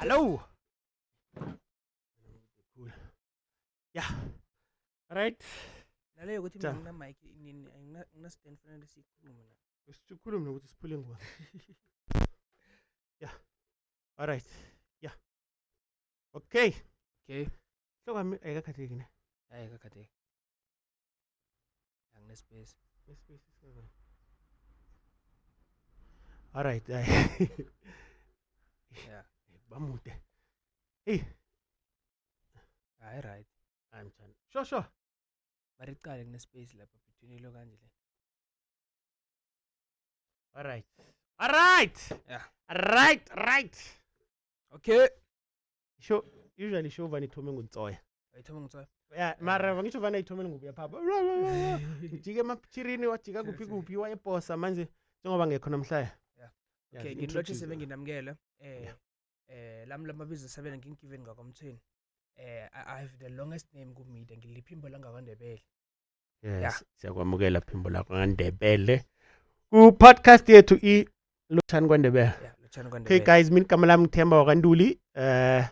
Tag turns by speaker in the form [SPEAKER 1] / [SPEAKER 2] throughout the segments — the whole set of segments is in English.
[SPEAKER 1] Hello. Cool. Yeah. All right.
[SPEAKER 2] Naleyo ukuthi mina ngina mic inini ngina stand fanele sikhulume la.
[SPEAKER 1] Sikhulume ukuthi siphule ngwa. Yeah. All right. Yeah. Okay.
[SPEAKER 2] Okay.
[SPEAKER 1] So kwami ayikakhatheki ne.
[SPEAKER 2] Hayi kakade. Angine space.
[SPEAKER 1] Space is over. All right.
[SPEAKER 2] Yeah.
[SPEAKER 1] Bamude. Hey.
[SPEAKER 2] Hayi right.
[SPEAKER 1] I'm done. Sure.
[SPEAKER 2] Mari qale ngine space lapha between lo kanje le.
[SPEAKER 1] All right.
[SPEAKER 2] Yeah.
[SPEAKER 1] Right.
[SPEAKER 2] Okay.
[SPEAKER 1] Usually show vani thome ngutsoya.
[SPEAKER 2] Ayithoma ngitsoya.
[SPEAKER 1] Yeah, mara ngisho vana ithome ngubuya phapha. Jike emaphirini wajika kuphi wayeposa manje njengoba ngekho namhlanje.
[SPEAKER 2] Okay, nginlotshe sebe nginamkela. Lami lamabizo sebele ngingiven ngakwamthweni. I have the longest name kumida ngiliphimbo langa KwaNdebele.
[SPEAKER 1] Yes, siyakwamukela phimbo lakho KwaNdebele. Ku podcast yethu Lotjhani KwaNdebele.
[SPEAKER 2] Yeah, Lotjhani KwaNdebele.
[SPEAKER 1] Okay guys, mina igama lami Themba wa Ntuli. Yeah,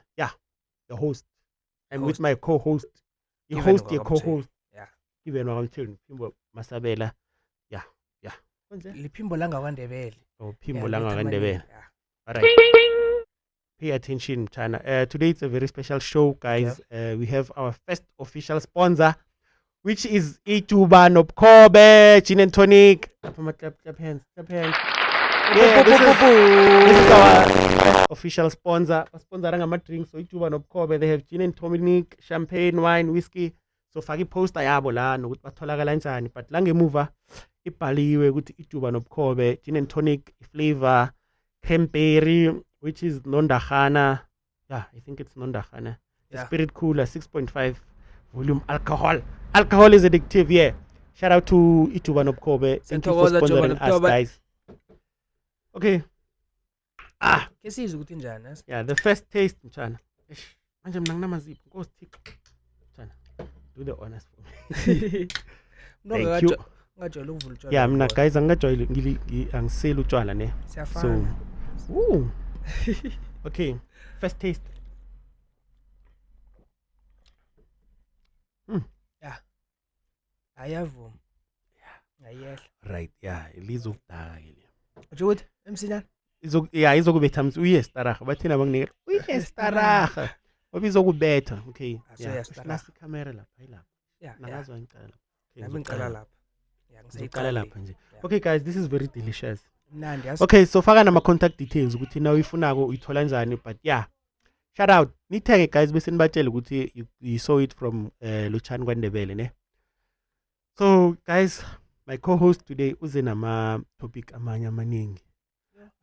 [SPEAKER 1] the host. I'm with my co-host. The host, your co-host.
[SPEAKER 2] Yeah.
[SPEAKER 1] Even wa Mtshweni, phimbo Masabela. Yeah.
[SPEAKER 2] Liphimbo langa KwaNdebele.
[SPEAKER 1] Oh, phimbo langa KwaNdebele.
[SPEAKER 2] Yeah.
[SPEAKER 1] All right. Pay attention, China. Today it's a very special show, guys.
[SPEAKER 2] Yeah.
[SPEAKER 1] We have our first official sponsor, which is Ijuba, Nobkhobe, Gin and Tonic. Clap hands. Yeah, this is our first official sponsor. Sponsoring my drinks. So Ijuba, Nobkhobe, they have Gin and Tonic, champagne, wine, whiskey. So fagi poster yabo la nokuthi batholakala kanjani, but la ngemuva ibhaliwe ukuthi Ijuba Nobkhobe, Gin and Tonic, flavor, cranberry, which is Nondagana. Yeah, I think it's Nondagana.
[SPEAKER 2] Yeah.
[SPEAKER 1] Spirit cooler, 6.5 volume alcohol. Alcohol is addictive, yeah. Shout out to Ijuba Nobkhobe. Thank you for sponsoring us, guys. Okay.
[SPEAKER 2] Kesizwe ukuthi njani as?
[SPEAKER 1] Yeah, the first taste, Mtshana. Manje mina nginamazipho. Nkosi Thixo. Mtshana, do the honors for me. Thank you.
[SPEAKER 2] Ngajwayela ukuvula utshwala.
[SPEAKER 1] Yeah, mina guys angikajwayele angisela utshwala ne.
[SPEAKER 2] Siyafana.
[SPEAKER 1] Ooh. Okay, first taste.
[SPEAKER 2] Yeah. Ayavuma. Ayehla.
[SPEAKER 1] Right, yeah, lizokudaka ke.
[SPEAKER 2] Ujuthi emsinyana?
[SPEAKER 1] Izokubetha msi uyestaraha. Bathina banginika uyestaraha. Obizokubetha. Okay. Yeah. Nasi camera lapha yilapha.
[SPEAKER 2] Yeah.
[SPEAKER 1] Nangazwa ngicala lapha.
[SPEAKER 2] Nami ngiqala lapha. Yeah,
[SPEAKER 1] ngiqala lapha nje. Okay guys, this is very delicious.
[SPEAKER 2] Mnandi yazi.
[SPEAKER 1] Okay, so faka nama contact details ukuthi na uyifunako uyithola njani, but yeah. Shout out. Nithenge guys bese nibatshela ukuthi you saw it from Lotjhani KwaNdebele ne. So guys, my co-host today uze nama topic amanye amaningi.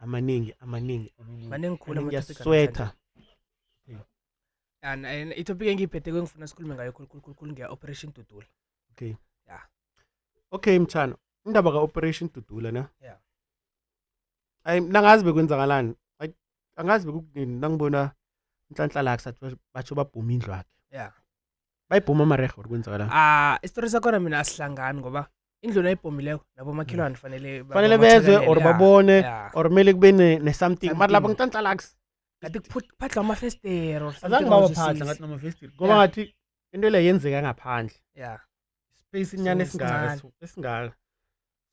[SPEAKER 1] Amaningi.
[SPEAKER 2] Maningi khulu
[SPEAKER 1] ama-topic. Sweater.
[SPEAKER 2] And itopic engiphethe ngifuna sikhulume ngayo khulu nge Operation Dudula.
[SPEAKER 1] Okay.
[SPEAKER 2] Yeah.
[SPEAKER 1] Okay Mtshana, indaba ka Operation Dudula na.
[SPEAKER 2] Yeah.
[SPEAKER 1] Nangazi bekwenzakalani. Angazi bekugini nangibona inhlanhla la kusathi batsho babhuma indlu yakhe.
[SPEAKER 2] Yeah.
[SPEAKER 1] Bayibhuma amarehe kwenzakalani.
[SPEAKER 2] Istory sakho mina asihlangani ngoba indlu nayibhomileko nabo makhelwane
[SPEAKER 1] fanele bezwe or babone or mele kube ne something mara lapho ngitanhla la
[SPEAKER 2] ngathi kuphathwa amafestero or
[SPEAKER 1] azange bawaphatha ngathi namafestero ngoba ngathi into le yenzeka ngaphandle.
[SPEAKER 2] Yeah.
[SPEAKER 1] Space inyane esingaka.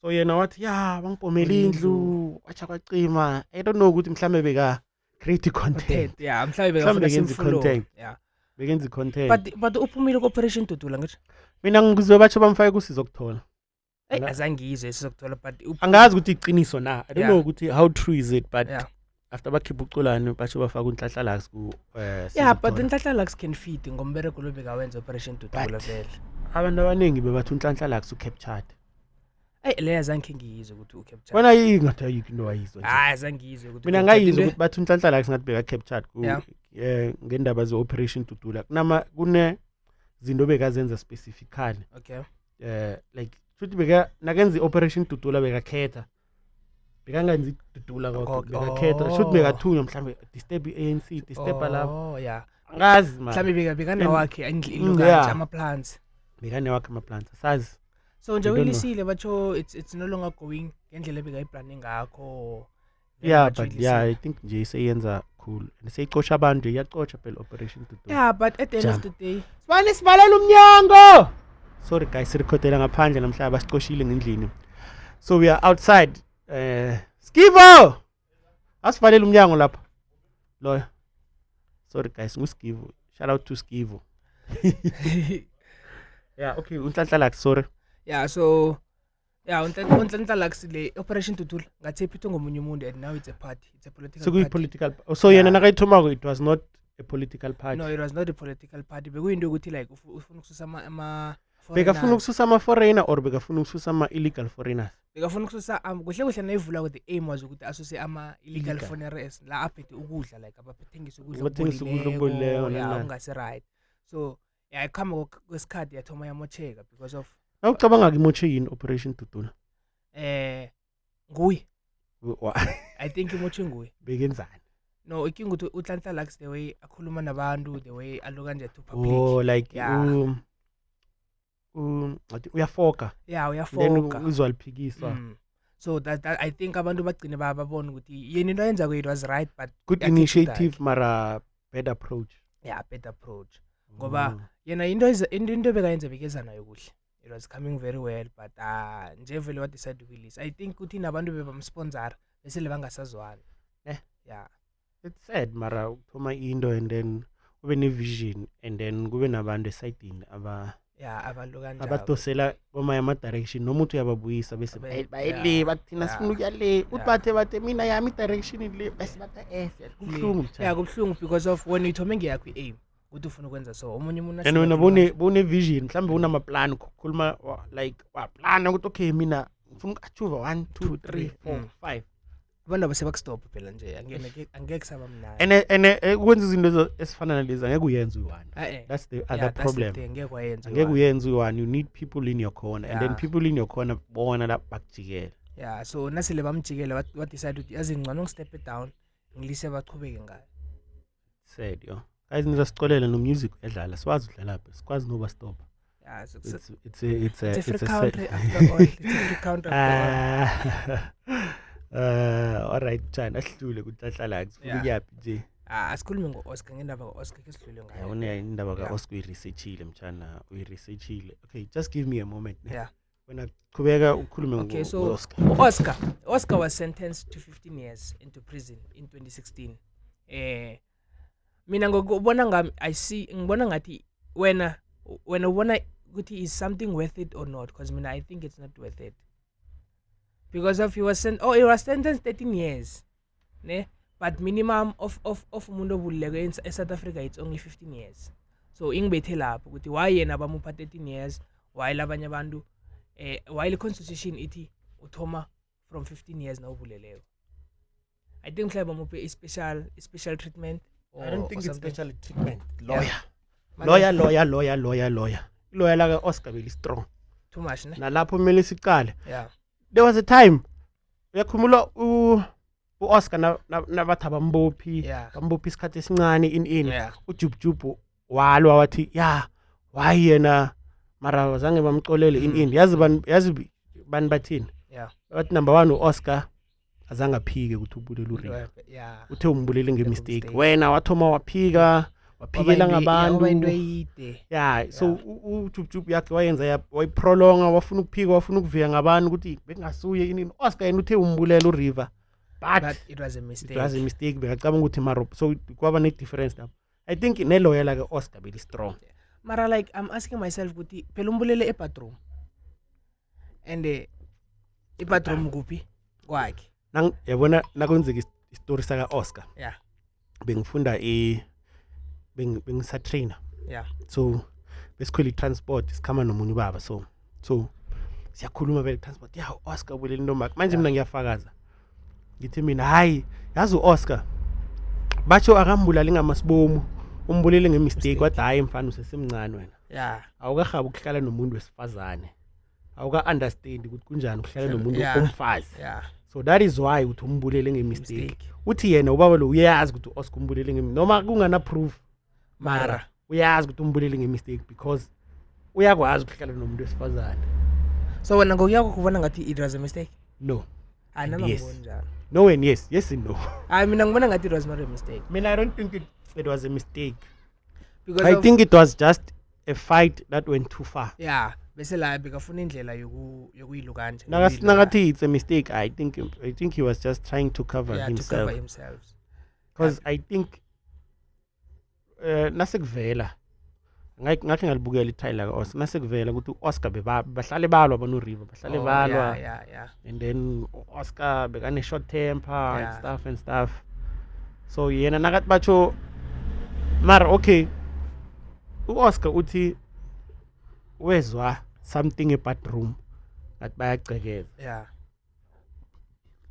[SPEAKER 1] So yena wathi ya bangibhomela indlu wacha kwacima. I don't know ukuthi mhlambe beka create content.
[SPEAKER 2] Yeah, mhlambe beka
[SPEAKER 1] yenza content.
[SPEAKER 2] Yeah.
[SPEAKER 1] Bekenza content.
[SPEAKER 2] But uphumile ku Operation Dudula ngithi.
[SPEAKER 1] Mina ngizwe batsho bamfake kusizokuthola.
[SPEAKER 2] Azangizwe sizokuthola but
[SPEAKER 1] angazi ukuthi iqiniso na. I don't know ukuthi how true is it, but
[SPEAKER 2] yeah.
[SPEAKER 1] After bakhipha uculane batsho bafaka unhlahla la ku
[SPEAKER 2] yeah, but inhlahla la can fit ngombereko lo beka wenza Operation Dudula vele.
[SPEAKER 1] Abantu abaningi bebathi unhlahla la ku captured.
[SPEAKER 2] Le azange ngiyizwe ukuthi u-captured.
[SPEAKER 1] Wena yingathi ayikho into wayizwa nje.
[SPEAKER 2] Azangizwe ukuthi
[SPEAKER 1] mina ngayizwa ukuthi bathi unhlahla la singathi beka captured ku ngendaba ze Operation Dudula. Kune zinto bekazenza specifically.
[SPEAKER 2] Okay.
[SPEAKER 1] Like futhi beka nakenza Operation Dudula beka khetha. Bekangenzi Dudula konke bekakhetha should bekathunywa mhlambe disturb ANC disturb lapho.
[SPEAKER 2] Oh yeah.
[SPEAKER 1] Ngazi man.
[SPEAKER 2] Mhlambe bekana wakhe indlu kanje ama plants.
[SPEAKER 1] Bekane wakhe ama plants. Sazi.
[SPEAKER 2] So nje welisile batsho it's no longer going ngendlela beka iplanning ngakho
[SPEAKER 1] Yeah, but yeah, I think nje seyenza cool. And seyicosha abantu, iyacosha phela operation Dudula.
[SPEAKER 2] Yeah, but at the end of the day,
[SPEAKER 1] Sibani sivalela umnyango. Sorry guys, sirekhodela ngaphandle namhlanje sicoshile ngendlini. So we are outside. Skivo! Asivalela umnyango lapha. Lawyer. Sorry guys, nguSkivo. Shout out to Skivo. Yeah, okay, unhlanhla sorry.
[SPEAKER 2] yeah, so yeah, unhlanhla le operation Dudula ngathi iphethwe ngomunye umuntu and now it's a party. It's a political
[SPEAKER 1] So
[SPEAKER 2] party.
[SPEAKER 1] political. So yena nakayithomako it was not a political party.
[SPEAKER 2] No, it was not a political party. Bekuyinto ukuthi like ufuna ukususa ama
[SPEAKER 1] Bekafuna ukususa ama-foreigner or bekafuna ukususa ama-illegal foreigners?
[SPEAKER 2] Bekafuna ukususa kuhle kuhle nayivula ukuthi the aim was ukuthi asuse ama-illegal foreigners la aphethe ukudla like abathengisa ukudla
[SPEAKER 1] okubolileko
[SPEAKER 2] yeah, ungasi right. So yeah, ikhamba kwesikhathi yathoma yamocheka because of
[SPEAKER 1] Nawucabanga imotshe yini operation Dudula?
[SPEAKER 2] Nguye. I think imotshe nguye.
[SPEAKER 1] Bekenzani?
[SPEAKER 2] No, ikinga ukuthi uHlanhla likes the way akhuluma nabantu, the way aloka nje to public.
[SPEAKER 1] Oh, like
[SPEAKER 2] yeah.
[SPEAKER 1] Uyafoka.
[SPEAKER 2] Yeah, uyafoka.
[SPEAKER 1] Then uzwaliphikiswa.
[SPEAKER 2] So that I think abantu bagcine babona ukuthi yena into ayenza it was right, but
[SPEAKER 1] good initiative mara bad approach.
[SPEAKER 2] Yeah, bad approach. Ngoba yena into bekayenza bekeza nayo kuhle. It was coming very well, but nje vele what decide ukuyilisa. I think ukuthi nabantu bebamsponsor bese lebangasazwana. Yeah.
[SPEAKER 1] It's sad mara ukuthoma into and then ube ne vision and then kube nabantu esayidini
[SPEAKER 2] abantu kanjalo
[SPEAKER 1] abadosela kwamanye ama-direction noma uthi uyababuyisa bese bayele bathina sifuna ukuya le uthi bathe mina yami i-direction le bese batha kubuhlungu
[SPEAKER 2] kubuhlungu because of when uthome ngeyakho i-aim ukuthi ufuna ukwenza so omunye umuntu
[SPEAKER 1] and wena bone vision mhlawumbe unamaplan ukukhuluma like waplana ukuthi okay mina ngifuna uku-achieve 1 2 3 4 5
[SPEAKER 2] abantu abasebakustop phela nje angeke kusaba mnandi
[SPEAKER 1] and ukwenza izinto esifana nalezi angeke uyenze uyi-one. That's the other problem. Angeke uyenze uyi-one. You need people in your corner and then people in your corner bona la bakujikela.
[SPEAKER 2] Yeah, so nasele bamjikela what decide ukuthi azingcono ngistep down ngilise bachubeke ngayo.
[SPEAKER 1] Said yo. Guys nizasicolela no music edlala siwazi udlala pha sikwazi noba stop.
[SPEAKER 2] Yeah, so
[SPEAKER 1] it's a
[SPEAKER 2] free counter after all. It's a free counter after all.
[SPEAKER 1] Alright Mtshweni asihlule ukuthi ahlala ngifuna ukuyaphi nje.
[SPEAKER 2] Asikhulume ngo-Oscar ngendaba ka-Oscar ke sidlule ngayo.
[SPEAKER 1] Yabona indaba ka-Oscar uyi-researchile Mtshana uyi-researchile. Okay, just give me a moment.
[SPEAKER 2] Yeah.
[SPEAKER 1] Wena qhubeka ukukhulume
[SPEAKER 2] Okay, so Oscar was sentenced to 15 years into prison in 2016. Mina ngokubona ngami ngibona ngathi wena ubona ukuthi is something worth it or not, because I think it's not worth it. Because he was sentenced 13 years, ne? But minimum of umuntu obulileko in South Africa it's only 15 years. So ingibethe lapho ukuthi why yena bamupha 13 years while abanye abantu while the constitution ithi uthoma from 15 years na ubuleleko. I think mhlawumbe bamuphe a special treatment.
[SPEAKER 1] I don't think it's special treatment. Lawyer. Lawyer like Oscar really strong.
[SPEAKER 2] Too much, ne?
[SPEAKER 1] Nalapho kumele siqale.
[SPEAKER 2] Yeah.
[SPEAKER 1] There was a time uyakhumula Oscar nabathi abambophi isikhathi esincane in uJubjubu walwa wathi why yena mara zange bamxolele in yazi bani bathini bathi number 1 Oscar azange aphike ukuthi ubulele uRiva uthe umbulele ngemistake wena wathoma waphikela ngabantu so uJubjubu yakhe wayenza wayiprolonga wafuna ukuphika wafuna ukuvika ngabantu ukuthi bekungasuye in Oscar yena uthe umbulele uRiva but
[SPEAKER 2] it was a mistake.
[SPEAKER 1] It was a mistake bekacabanga ukuthi maro so kwaba ne difference lapho. I think ne lawyer like Oscar very strong.
[SPEAKER 2] Mara like I'm asking myself ukuthi phela umbulele ebathroom and ebathroom kuphi kwakhe
[SPEAKER 1] nang yabona nakwenzeka istory saka Oscar bengifunda bengisa trainer so besikhwela transport sikhama nomunye baba so siyakhuluma vele transport Oscar ubulele intombi manje mina ngiyafakaza ngithi mina hayi yazi uOscar batsho akambulali ngamasibomu umbulele ngemistake kodwa hayi mfana usesemncane wena awukahabi ukuhlala nomuntu wesifazane awuka understand ukuthi kunjani ukuhlala nomuntu omfazi so that is why uthi umbulele ngemistake uthi yena ubaba lo uyazi ukuthi uOscar umbulele noma kungana proof mara uyazi ukuthi umbulele ngemistake because uyakwazi ukuhlala nomuntu wesifazane.
[SPEAKER 2] So wena ngokuyakho kubona ngathi it was a mistake?
[SPEAKER 1] No,
[SPEAKER 2] nama
[SPEAKER 1] yes.
[SPEAKER 2] ngiboni njalo.
[SPEAKER 1] No and yes and no.
[SPEAKER 2] Mina ngibona ngathi it was not a mistake.
[SPEAKER 1] I don't think it was a mistake.
[SPEAKER 2] Because
[SPEAKER 1] I think it was just a fight that went too far.
[SPEAKER 2] Yeah, bese la bekafuna indlela yokuyiluka kanje.
[SPEAKER 1] Nagathi it's a mistake. I think he was just trying to cover himself.
[SPEAKER 2] To cover himself.
[SPEAKER 1] Because I think nasekuvela ngathi ngalibukela itrailer ka-Oscar nasekuvela ukuthi u-Oscar bahlale balwa bano River bahlale balwa.
[SPEAKER 2] Yeah.
[SPEAKER 1] And then Oscar bekane short temper and stuff. So yena nakathi batsho mara okay u-Oscar uthi wezwa something e-bathroom ngathi bayagcekeza.
[SPEAKER 2] Yeah.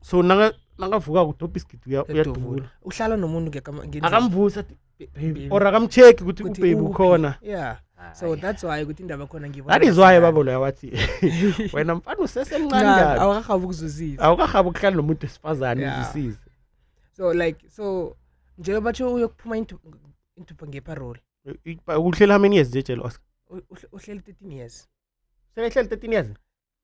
[SPEAKER 1] So nangavuka udobha isigidi uyadubula.
[SPEAKER 2] Uhlala nomuntu
[SPEAKER 1] akamvusa or akamcheck ukuthi ubaby ukhona.
[SPEAKER 2] Yeah. So that's why ukuthi indaba khona ngibona.
[SPEAKER 1] That is why babo loya wathi wena mfana usesemncane kabi.
[SPEAKER 2] Awukahaba ukuzuzisa.
[SPEAKER 1] Awukahaba ukuhlala nomuntu esifazane uzisize.
[SPEAKER 2] So nje batsho uyokuphuma into ngeparole.
[SPEAKER 1] Uhlela how many years nje tshela Oscar?
[SPEAKER 2] Uhleli 13 years.
[SPEAKER 1] Sele hleli 13 years?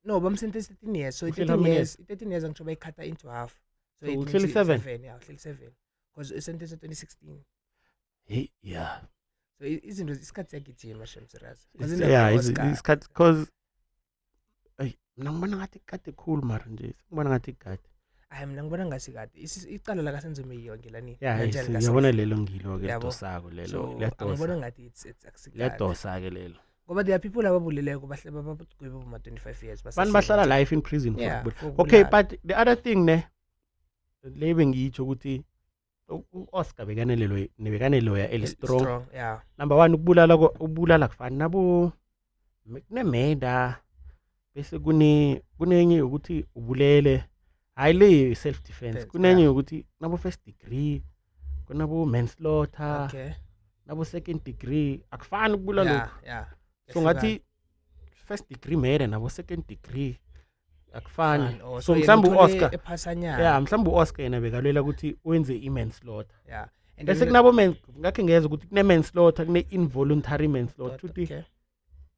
[SPEAKER 2] No, bamsentence 13 years. So 13 years angisho bayikhatha into half. So
[SPEAKER 1] uhleli 7.
[SPEAKER 2] Yeah, uhleli 7. Because isentence 2016.
[SPEAKER 1] Yeah.
[SPEAKER 2] So izinto isikhathi yakijima shamsirazi.
[SPEAKER 1] Yeah, isikhathi because mina ngibona ngathi kade cool mara nje. Ngibona ngathi kade.
[SPEAKER 2] Mina ngibona ngasi kade. Icala la kasenzo yonke lani.
[SPEAKER 1] Yeah, ngiyabona lelo ngilo ke lidosako lelo.
[SPEAKER 2] Ngibona ngathi it's akusikade.
[SPEAKER 1] Liyadosa ke lelo.
[SPEAKER 2] Ngoba there are people ababulileko bahle babugwebe boma 25 years
[SPEAKER 1] bantu bahlala life in prison for okay but the other thing ne lebe ngitsho ukuthi u-Oscar bekanelo ya el strong.
[SPEAKER 2] Yeah.
[SPEAKER 1] Number 1 ubulala kufana nabo kunemeda bese kunenye ukuthi ubulele hayile self defense kunenye ukuthi nabo first degree kunabo manslaughter
[SPEAKER 2] okay
[SPEAKER 1] nabo second degree akufani ukubulala lokho.
[SPEAKER 2] Yeah.
[SPEAKER 1] So ngathi first degree murder nabo second degree akufani. So mhlawumbe uOscar mhlawumbe uOscar yena bekalwela ukuthi wenze i-manslaughter.
[SPEAKER 2] Yeah.
[SPEAKER 1] Bese kunabo ngakhe ngeza ukuthi kune-manslaughter kune-involuntary manslaughter ukuthi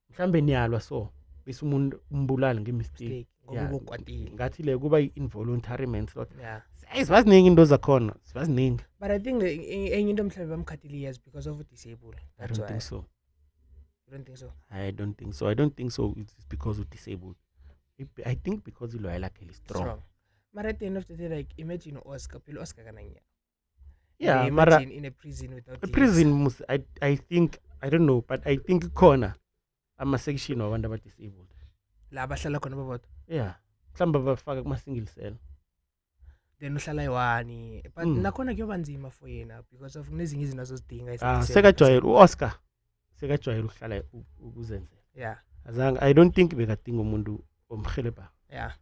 [SPEAKER 1] mhlawumbe niyalwa so bese umuntu umbulala ngemistake ngathi le kuba i-involuntary manslaughter.
[SPEAKER 2] Yeah.
[SPEAKER 1] Sibaziningi into zakhona sibaziningi.
[SPEAKER 2] But I think enye into mhlawumbe bamkhathile years because of disabled.
[SPEAKER 1] I don't think so.
[SPEAKER 2] You don't think so?
[SPEAKER 1] I don't think so. I don't think so. It's because of disabled. I think because loyal like is strong.
[SPEAKER 2] But at the end of the day, like imagine Oscar kananya.
[SPEAKER 1] Yeah,
[SPEAKER 2] imagine in a prison without
[SPEAKER 1] a prison. I think I don't know, but I think corner. I'm a section of abantu disabled.
[SPEAKER 2] La bahlala khona babodwa.
[SPEAKER 1] Yeah, mhlamba bafaka kuma single cell.
[SPEAKER 2] Then uhlala yiwani, but nakhona kuyoba nzima for yena because of nezinye izinto azozidinga.
[SPEAKER 1] Sekajwayela uOscar. Sekajwayela ukuhlala ukuzenzela.
[SPEAKER 2] Yeah.
[SPEAKER 1] Azange I don't think bekadinga umuntu omhelebha.
[SPEAKER 2] Yeah.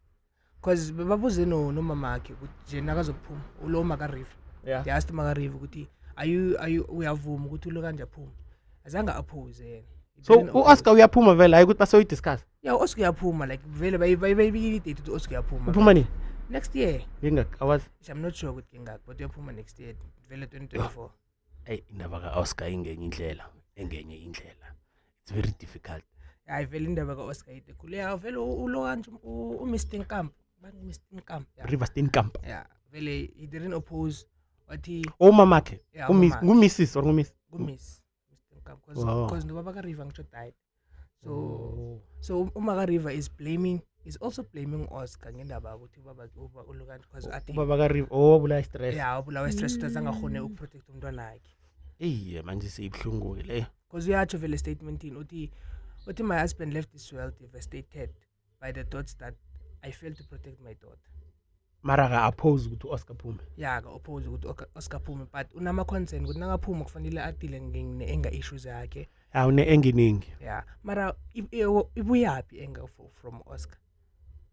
[SPEAKER 2] Because babuze no mama akhe ukuthi je nakazokuphuma ulo makarive.
[SPEAKER 1] Yeah.
[SPEAKER 2] They asked makarive ukuthi are you uyavuma ukuthi ulo kanje aphuma. Azange oppose yena.
[SPEAKER 1] So uOscar uyaphuma vele hayi ukuthi basoyi discuss.
[SPEAKER 2] Yeah, Oscar uyaphuma like vele bayibikile date to Oscar uyaphuma.
[SPEAKER 1] Uphuma nini?
[SPEAKER 2] Next year.
[SPEAKER 1] Ngingak
[SPEAKER 2] I'm not sure ukuthi ngingak but uyaphuma next year vele 2024.
[SPEAKER 1] Hey indaba kaOscar engenye indlela. It's very difficult.
[SPEAKER 2] I vele indaba kaOscar itekule. Yeah, vele ulo kanje uMr Nkamp. Mr Nkamp.
[SPEAKER 1] River Steenkamp.
[SPEAKER 2] Yeah, vele he didn't oppose what he
[SPEAKER 1] mamakhe. Ngumissis or ngumiss?
[SPEAKER 2] Ngumiss. Mr Nkamp because no baba ka River ngisho died. So umaka River is also blaming Oscar ngendaba ukuthi baba ulo kanje because athi
[SPEAKER 1] baba ka River obula stress.
[SPEAKER 2] Yeah, obula stress ukuthi angakhone ukuprotect umntwana wakhe.
[SPEAKER 1] Manje seyibhlungu ke le.
[SPEAKER 2] Because uyatsho vele statement in uthi my husband left this world devastated by the thoughts that I failed to protect my daughter.
[SPEAKER 1] Mara ka oppose ukuthi Oscar phume.
[SPEAKER 2] Yeah, ka oppose ukuthi Oscar phume but unama concern ukuthi nangaphuma kufanele adile ngenga issues yakhe.
[SPEAKER 1] Une enginingi.
[SPEAKER 2] Yeah, mara ibuyapi enga from Oscar.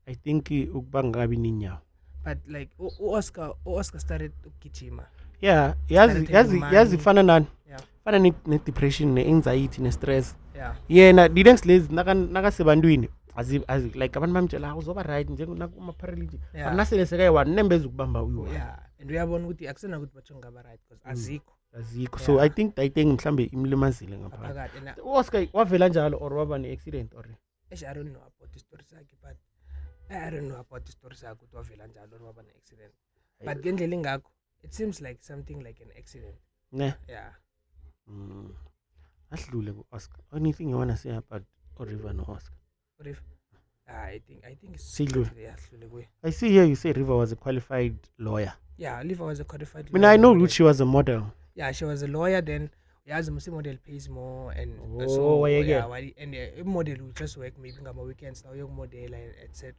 [SPEAKER 1] I think ukuba ngabi ninyawo.
[SPEAKER 2] But like Oscar started ukugijima.
[SPEAKER 1] Yeah, yazi fana nani?
[SPEAKER 2] Yeah.
[SPEAKER 1] Fana ne depression ne anxiety ne stress.
[SPEAKER 2] Yeah.
[SPEAKER 1] Yena didn't lazy naka sebantwini as like abantu bamtshela uzoba right njengona kuma paralytic. But nasele seke wanembeza ukubamba uyo.
[SPEAKER 2] Yeah. And uyabona ukuthi akusena ukuthi batsho ngaba right because azikho.
[SPEAKER 1] So I think mhlambe imlimazile ngapha. Oscar wavela njalo or waba ne accident or
[SPEAKER 2] I don't know about the story sakhe but I don't know about the stories zakho ukuthi wavela njalo or waba ne-accident. But ngendlela ingakho, it seems like something like an accident.
[SPEAKER 1] Ne.
[SPEAKER 2] Yeah.
[SPEAKER 1] Ahlule ku-Oscar. Anything you want to say about River no Oscar?
[SPEAKER 2] What if? I think it's
[SPEAKER 1] Sidlule.
[SPEAKER 2] yeah,
[SPEAKER 1] I see here you say River was a qualified lawyer.
[SPEAKER 2] yeah, Liva was a qualified
[SPEAKER 1] I mean,
[SPEAKER 2] lawyer.
[SPEAKER 1] I know she was a model.
[SPEAKER 2] Yeah, she was a lawyer then. Yeah, the Muslim model pays more and
[SPEAKER 1] Oh, yeah,
[SPEAKER 2] yeah, and a model will just work maybe on weekends now young model and etc.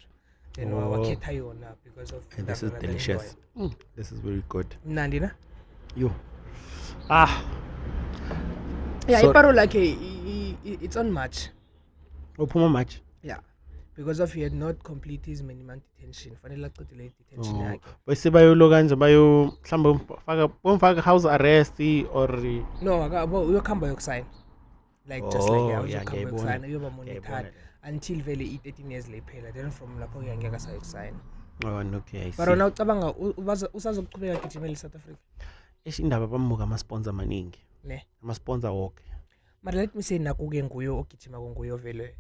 [SPEAKER 2] Then wakhetha yona because of
[SPEAKER 1] And this is delicious. This is very good.
[SPEAKER 2] Nandina?
[SPEAKER 1] You.
[SPEAKER 2] Yeah,
[SPEAKER 1] So-
[SPEAKER 2] iparo like it's on match.
[SPEAKER 1] Ophuma match.
[SPEAKER 2] Yeah. Because of he had not complete his minimum detention. Fanele aqedile detention yakhe.
[SPEAKER 1] Bese bayolo kanje bayo mhlawumbe bomfaka house arrest or
[SPEAKER 2] No, uyokhamba yokusign. Like just like
[SPEAKER 1] yeah,
[SPEAKER 2] uyokhamba
[SPEAKER 1] ngiyayibona.
[SPEAKER 2] yokusign uyoba monitored until vele i-13 years lephela. Then from lapho ke angeke asayokusign.
[SPEAKER 1] oh okay I see.
[SPEAKER 2] But now ucabanga usazokuqhubeka gijimela eSouth Africa.
[SPEAKER 1] Indaba bamuka ama-sponsor maningi.
[SPEAKER 2] Ne.
[SPEAKER 1] Ama-sponsor wonke.
[SPEAKER 2] But let me say nakuke nguyo ogijima nguyo vele.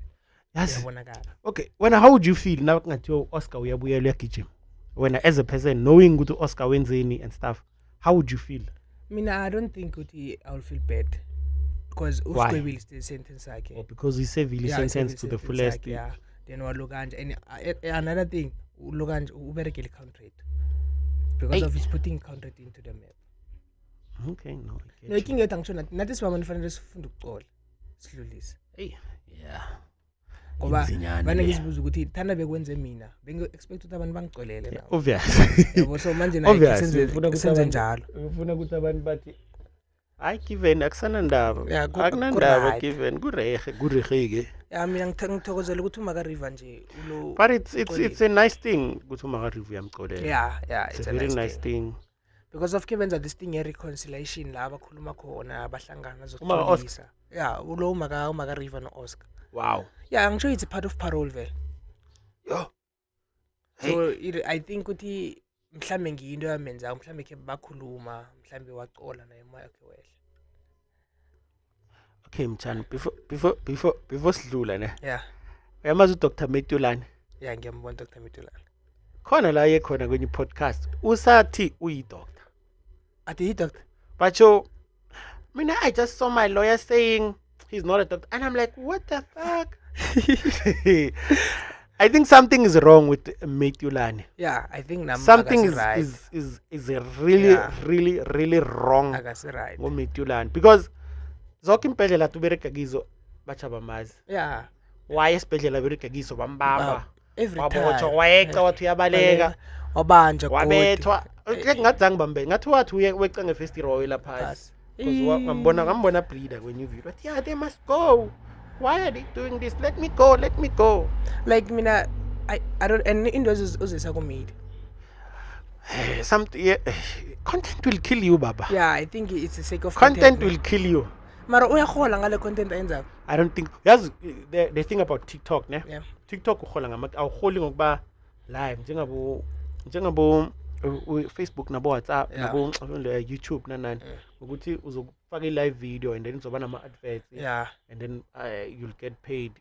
[SPEAKER 1] Yes.
[SPEAKER 2] Yabonakala.
[SPEAKER 1] Okay, how would you feel now ngathi Oscar uyabuyela uyagijima? As a person knowing ukuthi Oscar wenzeni and stuff, how would you feel?
[SPEAKER 2] I don't think I will feel bad because
[SPEAKER 1] Why?
[SPEAKER 2] uSigwebile is the sentence yakhe.
[SPEAKER 1] Or because he severely sentenced to the fullest.
[SPEAKER 2] Yeah. Then walokanje and another thing ulokanje uberekele country because of his putting country into the map.
[SPEAKER 1] Okay, no. I get
[SPEAKER 2] No
[SPEAKER 1] you.
[SPEAKER 2] ikinga yethu angisho nathi sibamani fanele sifunde ukucola sidlulise.
[SPEAKER 1] Hey, yeah.
[SPEAKER 2] Ngoba
[SPEAKER 1] Inzinyana
[SPEAKER 2] bana
[SPEAKER 1] le.
[SPEAKER 2] ngizibuza ukuthi thanda bekwenze mina bengi expect ukuthi abantu bangicolele nawo.
[SPEAKER 1] Obvious.
[SPEAKER 2] Yabo so manje
[SPEAKER 1] Obvious.
[SPEAKER 2] naye
[SPEAKER 1] Ufuna ukuthi
[SPEAKER 2] senze
[SPEAKER 1] abantu-
[SPEAKER 2] njalo.
[SPEAKER 1] Ufuna ukuthi abantu bathi hayi given akusana ndaba.
[SPEAKER 2] Yeah,
[SPEAKER 1] Akunandaba
[SPEAKER 2] ku-right.
[SPEAKER 1] given kurege.
[SPEAKER 2] Yeah, mina ngithokozela ukuthi uma ka river nje ulo.
[SPEAKER 1] But it's a nice thing ukuthi uma review yamcolela.
[SPEAKER 2] Yeah,
[SPEAKER 1] It's a very nice thing.
[SPEAKER 2] because of kebenza this thing reconciliation la abakhuluma khona abahlangana
[SPEAKER 1] Uma ka-
[SPEAKER 2] zokuxolisa. Yeah, ulo uma ka river no Oscar.
[SPEAKER 1] Wow.
[SPEAKER 2] Yeah, I'm sure it's a part of parole vele.
[SPEAKER 1] Yo.
[SPEAKER 2] So I think ukuthi mhlambe ngiyinto yamenza mhlambe ke bakhuluma mhlambe wacola naye moya yakhe wehle.
[SPEAKER 1] Okay, Mtshweni, before sidlula ne.
[SPEAKER 2] Yeah.
[SPEAKER 1] Uyamazi uDr. Metulani.
[SPEAKER 2] Yeah, ngiyambona Dr. Mitula.
[SPEAKER 1] Khona la yekhona kwenye podcast. Usathi uyidoctor.
[SPEAKER 2] Ati he doctor.
[SPEAKER 1] But I just saw my lawyer saying he's not a doctor. And I'm like, what the fuck? I think something is wrong with Metulani.
[SPEAKER 2] Yeah, I think
[SPEAKER 1] Something
[SPEAKER 2] right.
[SPEAKER 1] is really,
[SPEAKER 2] Yeah.
[SPEAKER 1] really wrong
[SPEAKER 2] Akasi right.
[SPEAKER 1] with Metulani. Because zonke impedlela tubereka kizo bacha bamazi.
[SPEAKER 2] Yeah.
[SPEAKER 1] Why esibhedlela bereka kizo bambamba.
[SPEAKER 2] Every
[SPEAKER 1] Wabotshwa
[SPEAKER 2] time.
[SPEAKER 1] wayeqa wathi uyabaleka.
[SPEAKER 2] Wabanja
[SPEAKER 1] Wabethwa. Ngingazange bambe. Ngathi wathi weqa ngefesti row lapha.
[SPEAKER 2] Pass.
[SPEAKER 1] Because ngambona bleeder when you view. But yeah, they must go. Why are they doing this? Let me go.
[SPEAKER 2] Like mina I don't and into uzisa kumidi.
[SPEAKER 1] Something content will kill you, Baba.
[SPEAKER 2] Yeah, I think it's the sake of
[SPEAKER 1] Content will kill you.
[SPEAKER 2] Mara uyahola ngale content ayenza.
[SPEAKER 1] I don't think that's the thing about TikTok, ne?
[SPEAKER 2] Yeah.
[SPEAKER 1] TikTok uhola awuholi ngokuba live njengabo Facebook nabo WhatsApp
[SPEAKER 2] Yeah.
[SPEAKER 1] nabo YouTube nanani ukuthi uzokufaka i-live video and then uzoba nama adverts
[SPEAKER 2] Yeah.
[SPEAKER 1] and then you'll get paid.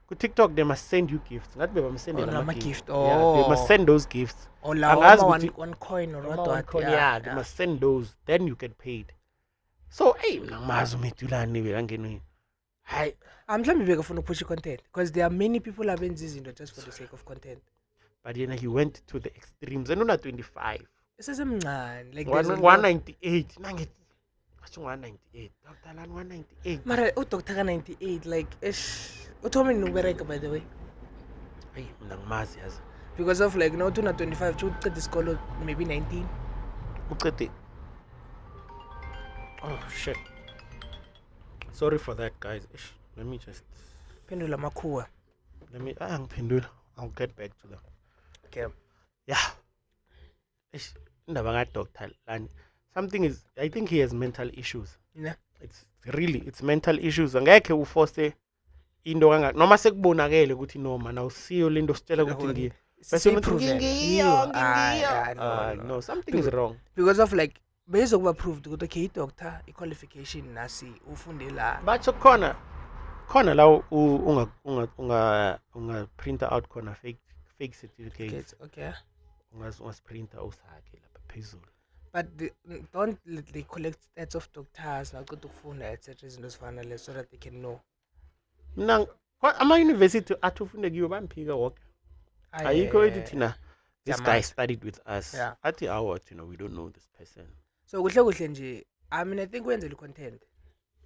[SPEAKER 1] Ku TikTok they must send you gifts. Ngathi bebamsendela
[SPEAKER 2] nama
[SPEAKER 1] ama
[SPEAKER 2] gift.
[SPEAKER 1] gift. Yeah, they must
[SPEAKER 2] Oh.
[SPEAKER 1] send those gifts.
[SPEAKER 2] Or la
[SPEAKER 1] Angazi
[SPEAKER 2] one
[SPEAKER 1] ukuthi-
[SPEAKER 2] coin or
[SPEAKER 1] Noma
[SPEAKER 2] what.
[SPEAKER 1] one coin, yeah, they must send those, then you get paid. So mina ngimazi uMetulani bekangene. Hayi,
[SPEAKER 2] Mhlambe bekafuna ukupush content because there are many people abenza izinto just for the sake of content.
[SPEAKER 1] but he went to the extremes. And una 25.
[SPEAKER 2] Esesemncane like there's a lot-
[SPEAKER 1] 198. Nangithi 198. Dr. Lan 198.
[SPEAKER 2] Mara uDr. ka 98 like uthome nokubereka by the way
[SPEAKER 1] Hey, mina ngimazi yazi.
[SPEAKER 2] because of like now tuna 25 uqeda isikolo maybe 19.
[SPEAKER 1] Uqede. Oh shit. Sorry for that, guys. Let me just
[SPEAKER 2] Pendula makhuwa.
[SPEAKER 1] ngiphendula. I'll get back to them.
[SPEAKER 2] Okay.
[SPEAKER 1] Yeah. Indaba kaDr. Lan. Something is, I think he has mental issues.
[SPEAKER 2] Yeah.
[SPEAKER 1] It's mental issues. Angekhe uforce into kangaka noma sekubonakele ukuthi noma nawusiyo lento sitshela ukuthi ngiye. Bese umuntu ngiyo. No, something is wrong.
[SPEAKER 2] Because of like bezokuba proved ukuthi okay i-doctor i-qualification nasi ufunde la.
[SPEAKER 1] Batsho khona la unga printer out khona fake fake certificates.
[SPEAKER 2] Okay.
[SPEAKER 1] Ungaziprinta usakhe lapha phezulu.
[SPEAKER 2] But don't they collect stats of doctors now go to phone etc so that they can know.
[SPEAKER 1] Mina ama-university athi ufunde kiwo bamphika woke. Ayikho ethi thina this guy studied with us.
[SPEAKER 2] Yeah.
[SPEAKER 1] Athi what, we don't know this person.
[SPEAKER 2] So kuhle nje, I mean, I think wenze content.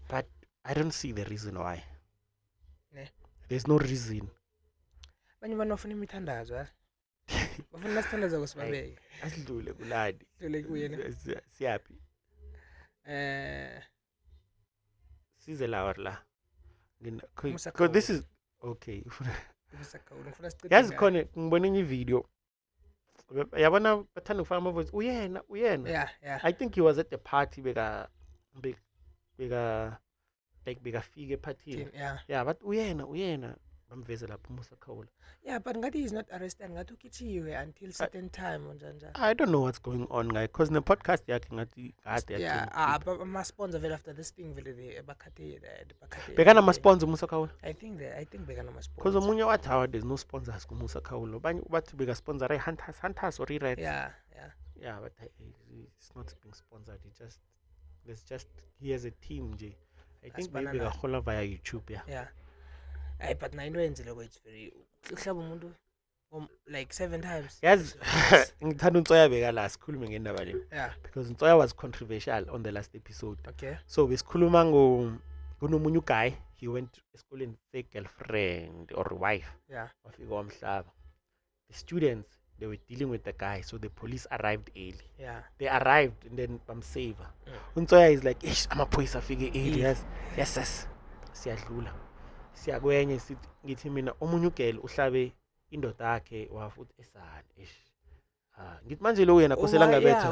[SPEAKER 1] But I don't see the reason why.
[SPEAKER 2] Ne.
[SPEAKER 1] There's no reason.
[SPEAKER 2] Banye banofuna imithandazo, bafuna nasithandaza kusibabeke.
[SPEAKER 1] Asidlule kuladi.
[SPEAKER 2] Dlule kuyena.
[SPEAKER 1] Siyapi. Size la. Because this is okay. Yazi khona ngibona enye video. Yabona bathanda ukufaka ama voice. Uyena.
[SPEAKER 2] Yeah.
[SPEAKER 1] I think he was at the party beka fike party. Yeah, but uyena bamveze lapho Musa Khawula.
[SPEAKER 2] Yeah, but ngathi he's not arrested. Ngathi ukhichiwe until certain time njanja.
[SPEAKER 1] I don't know what's going on, guy, because in the podcast yakhe ngathi kade
[SPEAKER 2] ama sponsor vele after this thing vele the bakhathe.
[SPEAKER 1] Bekana ama sponsor Musa Khawula.
[SPEAKER 2] I think bekana ama sponsor.
[SPEAKER 1] Because omunye wathi hawa there's no sponsors ku Musa Khawula. Abanye bathi beka sponsor Hunters or Reds.
[SPEAKER 2] Yeah.
[SPEAKER 1] Yeah, but it's not being sponsored. He has a team nje. I think maybe beka via YouTube.
[SPEAKER 2] Yeah. But na into yenzile it's very uhlaba umuntu like 7 times.
[SPEAKER 1] Yes. Ngithanda uNtsoya beka la sikhulume ngendaba le.
[SPEAKER 2] Yeah.
[SPEAKER 1] Because Ntsoya was controversial on the last episode.
[SPEAKER 2] Okay.
[SPEAKER 1] So besikhuluma ngonomunye guy, he went to school and say girlfriend or wife.
[SPEAKER 2] Yeah.
[SPEAKER 1] Wafika wamhlaba. The students, they were dealing with the guy, so the police arrived early.
[SPEAKER 2] Yeah.
[SPEAKER 1] They arrived and then bamsave. Ntsoya is like, amaphoyisa afike early. Yes. Siyadlula. Siyakwenye sithi ngithi mina omunye ugel uhlabe indoda yakhe wafuthi esana ngithi manje lo yena kosela ngabetha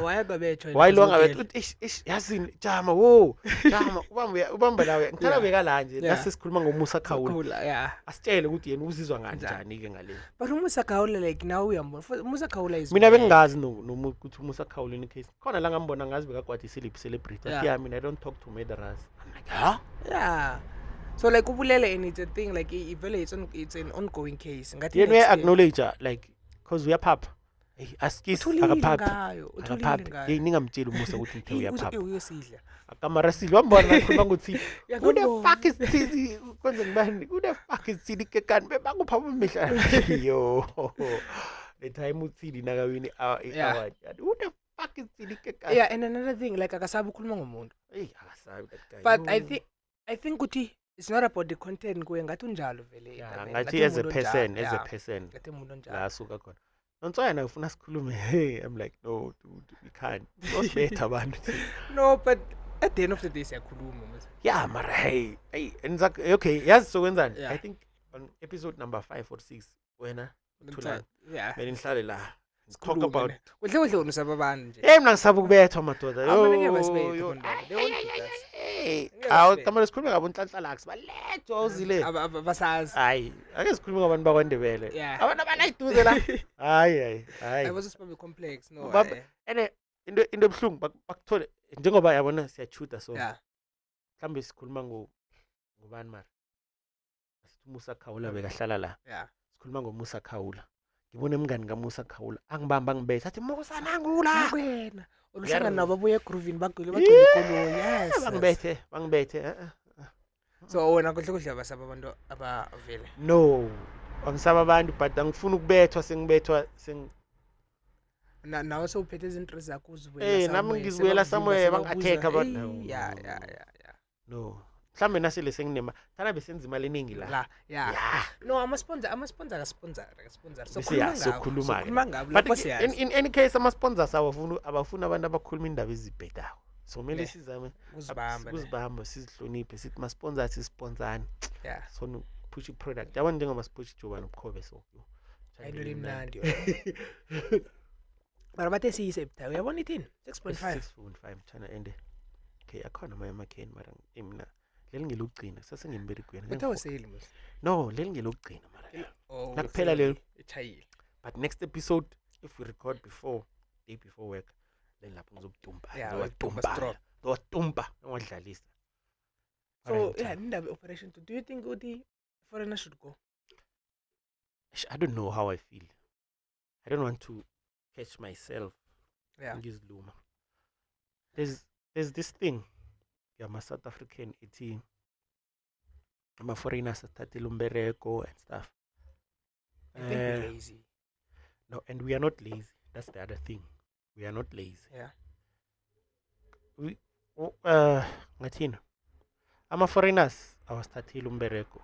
[SPEAKER 1] wayelo ngabetha yazini jama ubamba lawe ngithala beka la nje lase sikhuluma ngoMusa Khawula asitshele ukuthi yena uzizwa kanjani ke ngale.
[SPEAKER 2] But Musa Khawula like now uyambona Musa Khawula is
[SPEAKER 1] mina bengazi ukuthi Musa Khawula in case khona la ngambona ngazi beka kwathi celebrity athi I don't talk to murderers. I'm like, huh?
[SPEAKER 2] Yeah. So like ubulele and it's a thing like it's an ongoing case.
[SPEAKER 1] Ngathi we acknowledge like cause we are pap. Askis akapap. Hey ningamtshela uMusa ukuthi ngithe uyapap.
[SPEAKER 2] Uyosidla.
[SPEAKER 1] Akamara sidla wambona ngakhuluma ngokuthi who the fuck is this? Kwenze ngibani? Who the fuck is this kekani? Bebakupha umihla. Yo. The time uthini nakawini award. Who the fuck is this kekani?
[SPEAKER 2] Yeah, and another thing like akasabi ukukhuluma ngomuntu.
[SPEAKER 1] Hey, akasabi that guy.
[SPEAKER 2] But I think ukuthi it's not about the content kuye ngathi unjalo vele.
[SPEAKER 1] Ngathi as a person. La suka khona. Ntsoya na ufuna sikhulume. Hey, I'm like, no, dude, we can't. What's better abantu?
[SPEAKER 2] No, but at the end of the day siyakhuluma mase.
[SPEAKER 1] Yeah, mara hey, okay, yazi so kwenzani? I think on episode number 5 or 6 wena Thula.
[SPEAKER 2] Yeah.
[SPEAKER 1] Benihlale la. Talk about
[SPEAKER 2] kuhle unusaba abantu nje.
[SPEAKER 1] Mina ngisaba ukubethwa madoda.
[SPEAKER 2] Abanike basibethe khona. They won't do that.
[SPEAKER 1] Kamara sikhuluma ngabonhlanhla balethwa uzile.
[SPEAKER 2] Abasazi.
[SPEAKER 1] Hayi, ake sikhuluma ngabantu bakwaNdebele. Abantu abanayiduze la. Hayi.
[SPEAKER 2] I was just complex, no.
[SPEAKER 1] Ene into ebhlungu bakuthole njengoba yabona siyachuda so.
[SPEAKER 2] Yeah.
[SPEAKER 1] Mhlambe sikhuluma ngobani mara. Asithi Musa Khawula bekahlala la.
[SPEAKER 2] Yeah.
[SPEAKER 1] Sikhuluma ngoMusa Khawula. Ngibone umngani kaMusa Khawula angibamba ngibetha athi Musa nangula
[SPEAKER 2] wena oluhlangana nabo babuye egroovini bagcwele ikolo. Yes.
[SPEAKER 1] Bangibethe.
[SPEAKER 2] So wena kuhle abasaba abantu abavele.
[SPEAKER 1] No. Angisaba abantu but angifuni ukubethwa sengibethwa
[SPEAKER 2] nawe sewuphethe izinto zakho uzibuyela.
[SPEAKER 1] Nami ngizibuyela somewhere bangatheka abantu.
[SPEAKER 2] Yeah.
[SPEAKER 1] No. Mhlambe nasele senginema thana besenza imali eningi la.
[SPEAKER 2] Yeah. No, ama-sponsor so
[SPEAKER 1] khuluma
[SPEAKER 2] ngabo
[SPEAKER 1] but
[SPEAKER 2] lapho siyazi.
[SPEAKER 1] in any case ama-sponsors abafuna abantu abakhuluma indaba ezibhedayo. So mele sizame uzibamba sizihloniphe sithi ma-sponsors sisponzane.
[SPEAKER 2] Yeah.
[SPEAKER 1] So push product yabona njengoba sipush Ijuba Nobkhobe so.
[SPEAKER 2] Ayidluli mnandi. Mara bathe siyisebta uyabona ithini 6.5
[SPEAKER 1] mthana ende. Okay akhona amakheni mara mina leli ngilugcina sasengimberikweni.
[SPEAKER 2] Uthawuseli manje.
[SPEAKER 1] No, leli ngilugcina mara. Nakuphela lelo echayile. But next episode if we record day before work then lapho ngizobudumba. Ngizotumba ngiwadlalisa.
[SPEAKER 2] So indaba operation do you think ukuthi foreigner should go?
[SPEAKER 1] I don't know how I feel. I don't want to catch myself ngiziluma. There's this thing my South African team, my foreigners athathe umbereko and stuff.
[SPEAKER 2] I think we're lazy.
[SPEAKER 1] No, and we are not lazy. That's the other thing. We are not lazy.
[SPEAKER 2] Yeah.
[SPEAKER 1] We ngathina ama-foreigners awasithathile umbereko.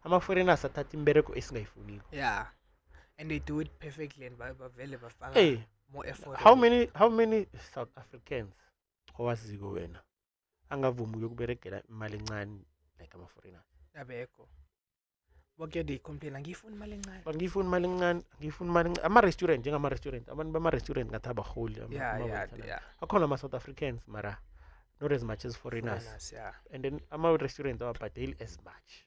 [SPEAKER 1] Ama-foreigners athatha imbereko esingayifuniko.
[SPEAKER 2] Yeah. And they do it perfectly and vele bafaka
[SPEAKER 1] Hey,
[SPEAKER 2] more effort.
[SPEAKER 1] how many South Africans owaziko wena angavumi ukuberegela imali encane like ama-foreigners?
[SPEAKER 2] Abekho. Boke they complain ngifuna imali encane.
[SPEAKER 1] Ngifuna imali encane. Ama-restaurant njengama-restaurant. Abantu bama-restaurant ngathi abaholi.
[SPEAKER 2] Yeah.
[SPEAKER 1] Akhona ama-South Africans mara not as much as foreigners.
[SPEAKER 2] Yeah.
[SPEAKER 1] And then ama-restaurant awabhadeli as much.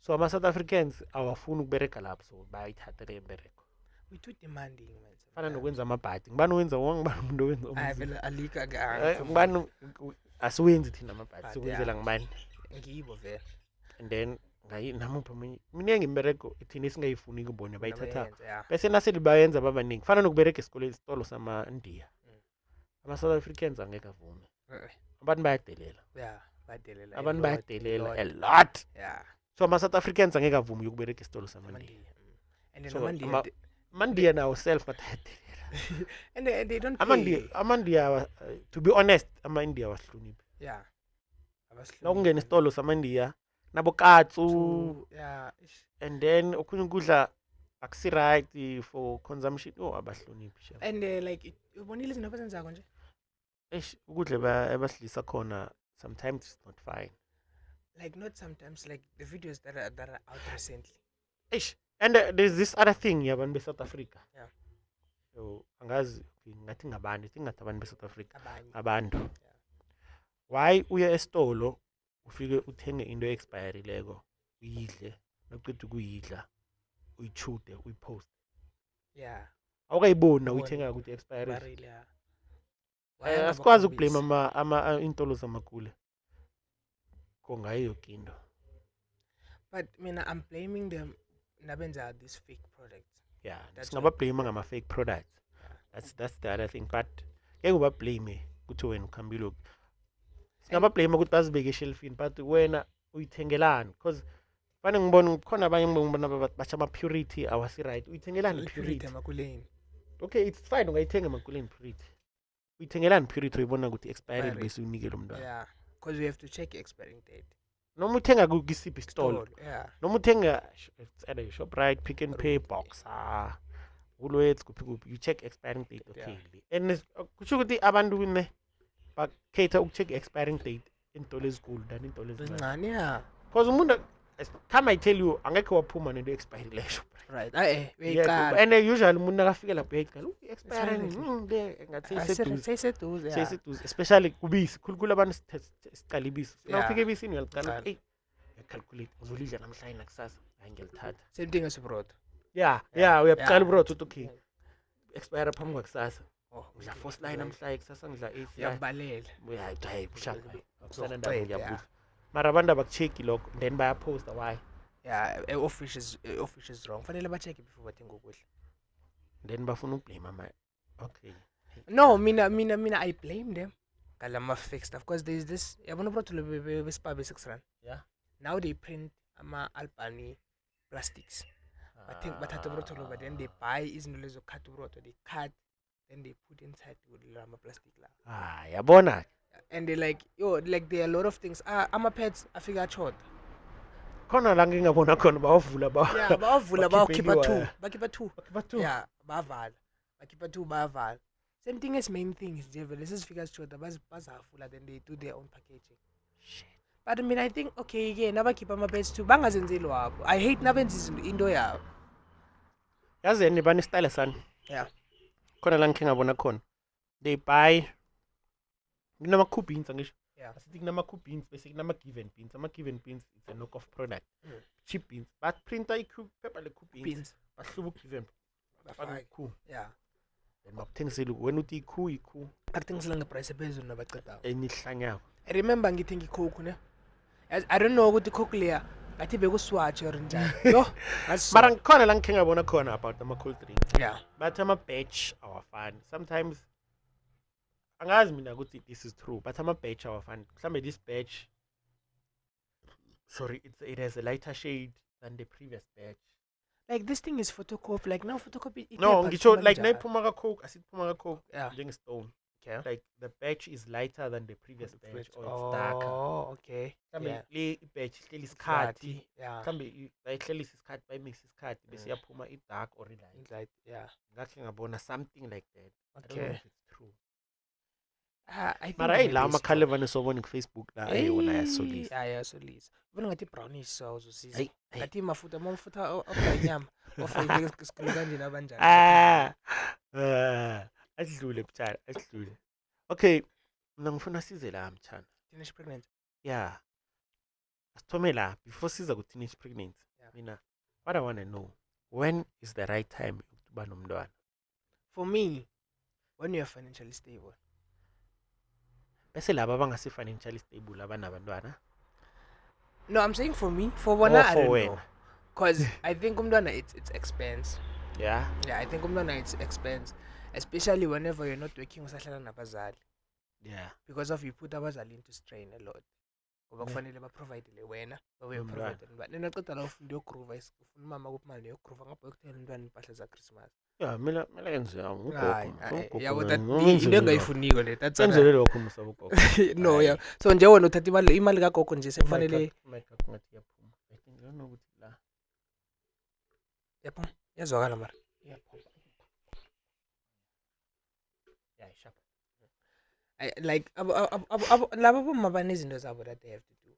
[SPEAKER 1] So ama-South Africans awafuni ukubereka lapho, so bayayithathela imbereko.
[SPEAKER 2] We too demanding, man.
[SPEAKER 1] Fana nokwenza amabhadi. Ngibani owenza ngibani umuntu owenza
[SPEAKER 2] I vele alika
[SPEAKER 1] ngibani asiwenzi thina amabhadi sikwenzela ngibani.
[SPEAKER 2] Ngibo vele.
[SPEAKER 1] And then namupha miningi imbereko thina esingayifuni kubona bayithatha.
[SPEAKER 2] Yeah.
[SPEAKER 1] Bese nasele bayenza babaningi. Fana nokubereka esikoleni isitolo sama-India. Ama-South Africans angeke avume. Abantu bayadelela.
[SPEAKER 2] Yeah, bayadelela.
[SPEAKER 1] Abantu bayadelela a lot.
[SPEAKER 2] Yeah.
[SPEAKER 1] So ama-South Africans angeke avume ukubereka isitolo sama-India.
[SPEAKER 2] And then
[SPEAKER 1] so Amandia now self but
[SPEAKER 2] and they don't
[SPEAKER 1] Amandia to be honest ama-India wahloniphi.
[SPEAKER 2] Yeah.
[SPEAKER 1] Nawungena isitolo sama-India nabokatsu.
[SPEAKER 2] Yeah.
[SPEAKER 1] And then okunye ukudla akusi right for consumption abahloniphi.
[SPEAKER 2] And like ubonile izinto abazenzako nje.
[SPEAKER 1] Ukudla abasidlisa khona sometimes it's not fine.
[SPEAKER 2] Like not sometimes, like the videos that are out recently.
[SPEAKER 1] And there's this other thing yabantu be-South Africa.
[SPEAKER 2] Yeah.
[SPEAKER 1] So angazi ngathi ngabantu, ngathi abantu be-South Africa.
[SPEAKER 2] Abanye.
[SPEAKER 1] Abantu.
[SPEAKER 2] Yeah.
[SPEAKER 1] Why uya esitolo ufike uthenge into expirileko uyidle nokuqeda ukuyidla uyichude uyipost.
[SPEAKER 2] Yeah.
[SPEAKER 1] Awukayibona uyithenga ukuthi expired. Asikwazi ukublame intolo zamakule. Kongayo kindo.
[SPEAKER 2] But I'm blaming them nabenza these fake products.
[SPEAKER 1] Yeah, that's not blame ngama fake products. That's the other thing. But ngeke ubablame ukuthi wena ukhambile. Singaba blame ukuthi bazibeke shelfini but wena uyithengelani because fane ngibona khona abanye ngibona bacha ama purity awasi right. Uyithengelani purity
[SPEAKER 2] emakuleni.
[SPEAKER 1] Okay, it's fine ungayithenga emakuleni purity. Uyithengelani purity uyibona ukuthi expired bese unikele umntwana.
[SPEAKER 2] Yeah, because we have to check expiring date.
[SPEAKER 1] Noma uthenga kisiphi store.
[SPEAKER 2] Yeah.
[SPEAKER 1] Noma uthenga it's either Shoprite, Pick n Pay, Boxer, Woolworths kuphi you check expiring date okay. And kusho ukuthi abantu ne bakhetha ukucheck expiring date intolo ezinkulu than intolo ezincane.
[SPEAKER 2] Yeah.
[SPEAKER 1] Because umuntu time I tell you angekho waphuma nento expired leyo.
[SPEAKER 2] Right. Uyayiqala.
[SPEAKER 1] And usually umuntu nakafika lapho uyayiqala expiring ngathi seseduze especially kubisi khulukhulu abantu siqala ibisi. Nawufika ebisini uyaliqala calculate uzolidla namhlanje nakusasa ngiyalithatha.
[SPEAKER 2] Same thing as broad.
[SPEAKER 1] Yeah, uyaqala broad uthi okay. Expire phambi kwakusasa. Ngidla first line namhlanje kusasa ngidla 8.
[SPEAKER 2] Uyabalela.
[SPEAKER 1] Hayi bushaka. Akusana ndaba ngiyabuza. Mara abantu abakucheck lokho then bayaposta why?
[SPEAKER 2] Yeah, office is wrong. Fanele ba check before bathenga ukudla.
[SPEAKER 1] Then bafuna ukublame ama. Okay.
[SPEAKER 2] No, mina I blame them. Kalama fake stuff because there is this yabona product bespa be 6 rand.
[SPEAKER 1] Yeah.
[SPEAKER 2] Now they print ama Albany plastics. Bathatha ubrotho but then they buy izinto lezo cut ubrotho they cut then they put inside ama plastic la.
[SPEAKER 1] Yabona.
[SPEAKER 2] And they like there are a lot of things. Ama pads afika short.
[SPEAKER 1] Khona la ngingabona khona bawavula
[SPEAKER 2] Yeah, bawavula bakhipha 2. Yeah, bavala. Bakhipha 2 bavala. Same thing as main things nje vele sesifika short bazavula then they do their own packaging.
[SPEAKER 1] Shit.
[SPEAKER 2] But I think okay again nabakhipha ama pads too bangazenzeli wabo. I hate nabenza into yabo.
[SPEAKER 1] Yazeni bani style sana.
[SPEAKER 2] Yeah.
[SPEAKER 1] Khona la ngingabona khona. They buy kunama-coup beans angisho.
[SPEAKER 2] Yeah.
[SPEAKER 1] Asithi kunama-coup beans bese kunama-give and beans. Ama-give and beans it's a knockoff product. Cheap beans. But printer paper le-coup beans. Bahluba u-give and bafaka u-coup.
[SPEAKER 2] Yeah.
[SPEAKER 1] Then bakuthengisela wena uthi i-coup.
[SPEAKER 2] Akuthengisela ngeprice ephezulu nabaqedayo.
[SPEAKER 1] Enihlanyako.
[SPEAKER 2] I remember ngithenga iCoke ne. I don't know ukuthi iCoke leya ngathi bekuswatch or njani yo
[SPEAKER 1] Mara ngikhona la ngikhe ngabona khona about ama-cold drinks.
[SPEAKER 2] yeah
[SPEAKER 1] Bathi ama-batch awafani. Sometimes angazi mina ukuthi this is true, but ama-batch awafani. Mhlambe this batch, sorry, it has a lighter shade than the previous batch.
[SPEAKER 2] like this thing is photocopy like now photocopy
[SPEAKER 1] No, ngisho like nayiphuma ka-Coke, asiphuma ka-Coke
[SPEAKER 2] yeah
[SPEAKER 1] njenge-Stone.
[SPEAKER 2] okay
[SPEAKER 1] Like the batch is lighter than the previous batch, or it's darker.
[SPEAKER 2] oh okay
[SPEAKER 1] Mhlambe
[SPEAKER 2] yeah
[SPEAKER 1] le i-batch ihleli isikhathi.
[SPEAKER 2] yeah
[SPEAKER 1] Mhlambe bayihlelisa isikhathi, bayimix isikhathi bese yaphuma i-dark or i-light.
[SPEAKER 2] like yeah
[SPEAKER 1] Ngakhe ngabona something like that. I don't know
[SPEAKER 2] okay
[SPEAKER 1] if it's true.
[SPEAKER 2] I think
[SPEAKER 1] Mara
[SPEAKER 2] maybe
[SPEAKER 1] la
[SPEAKER 2] it's
[SPEAKER 1] amakhale
[SPEAKER 2] true.
[SPEAKER 1] vane sobona ku-Facebook la wona ayasolisa.
[SPEAKER 2] Ayasolisa ubona ngathi brownish sauce usisa
[SPEAKER 1] Hayi,
[SPEAKER 2] ngathi mafuta inyama ofayile isikilo kanjena abanjani
[SPEAKER 1] asidlule mtshana, asidlule. Okay, mina ngifuna size la mtshana.
[SPEAKER 2] teenage pregnancy
[SPEAKER 1] Yeah. Asithome la before siza ku-teenage pregnancy.
[SPEAKER 2] Yeah.
[SPEAKER 1] Mina what I want to know, when is the right time ukuba nomntwana?
[SPEAKER 2] for me when you are financially stable
[SPEAKER 1] Bese laba abangasi financially stable abanabantwana.
[SPEAKER 2] no I'm saying for me for bona I
[SPEAKER 1] for
[SPEAKER 2] don't
[SPEAKER 1] wena.
[SPEAKER 2] know because I think umntwana it's expense
[SPEAKER 1] Yeah.
[SPEAKER 2] yeah I think umntwana it's expense especially whenever you're not working usahlala nabazali
[SPEAKER 1] Yeah.
[SPEAKER 2] because of you put abazali into strain a lot ngoba
[SPEAKER 1] Yeah.
[SPEAKER 2] kufanele baprovidele wena babe
[SPEAKER 1] Nomntwana.
[SPEAKER 2] provide but nina qeda la ufunda yogroova ufuna umama kuphi yogroova ngapha yokuthela umntwana impahla za Christmas
[SPEAKER 1] Yeah, mina enze
[SPEAKER 2] yabo that into engayifuniko le that's
[SPEAKER 1] Senzele lokho musaba ugogo.
[SPEAKER 2] no
[SPEAKER 1] Hayi.
[SPEAKER 2] yeah so nje wena uthatha imali kagogo nje sekufanele
[SPEAKER 1] Mic ngathi yaphuma. I think I don't know ukuthi la
[SPEAKER 2] yaphuma yazwakala mara
[SPEAKER 1] iyaphuma. Yeah, sharp.
[SPEAKER 2] like laba bomma banezinto zabo that they have to do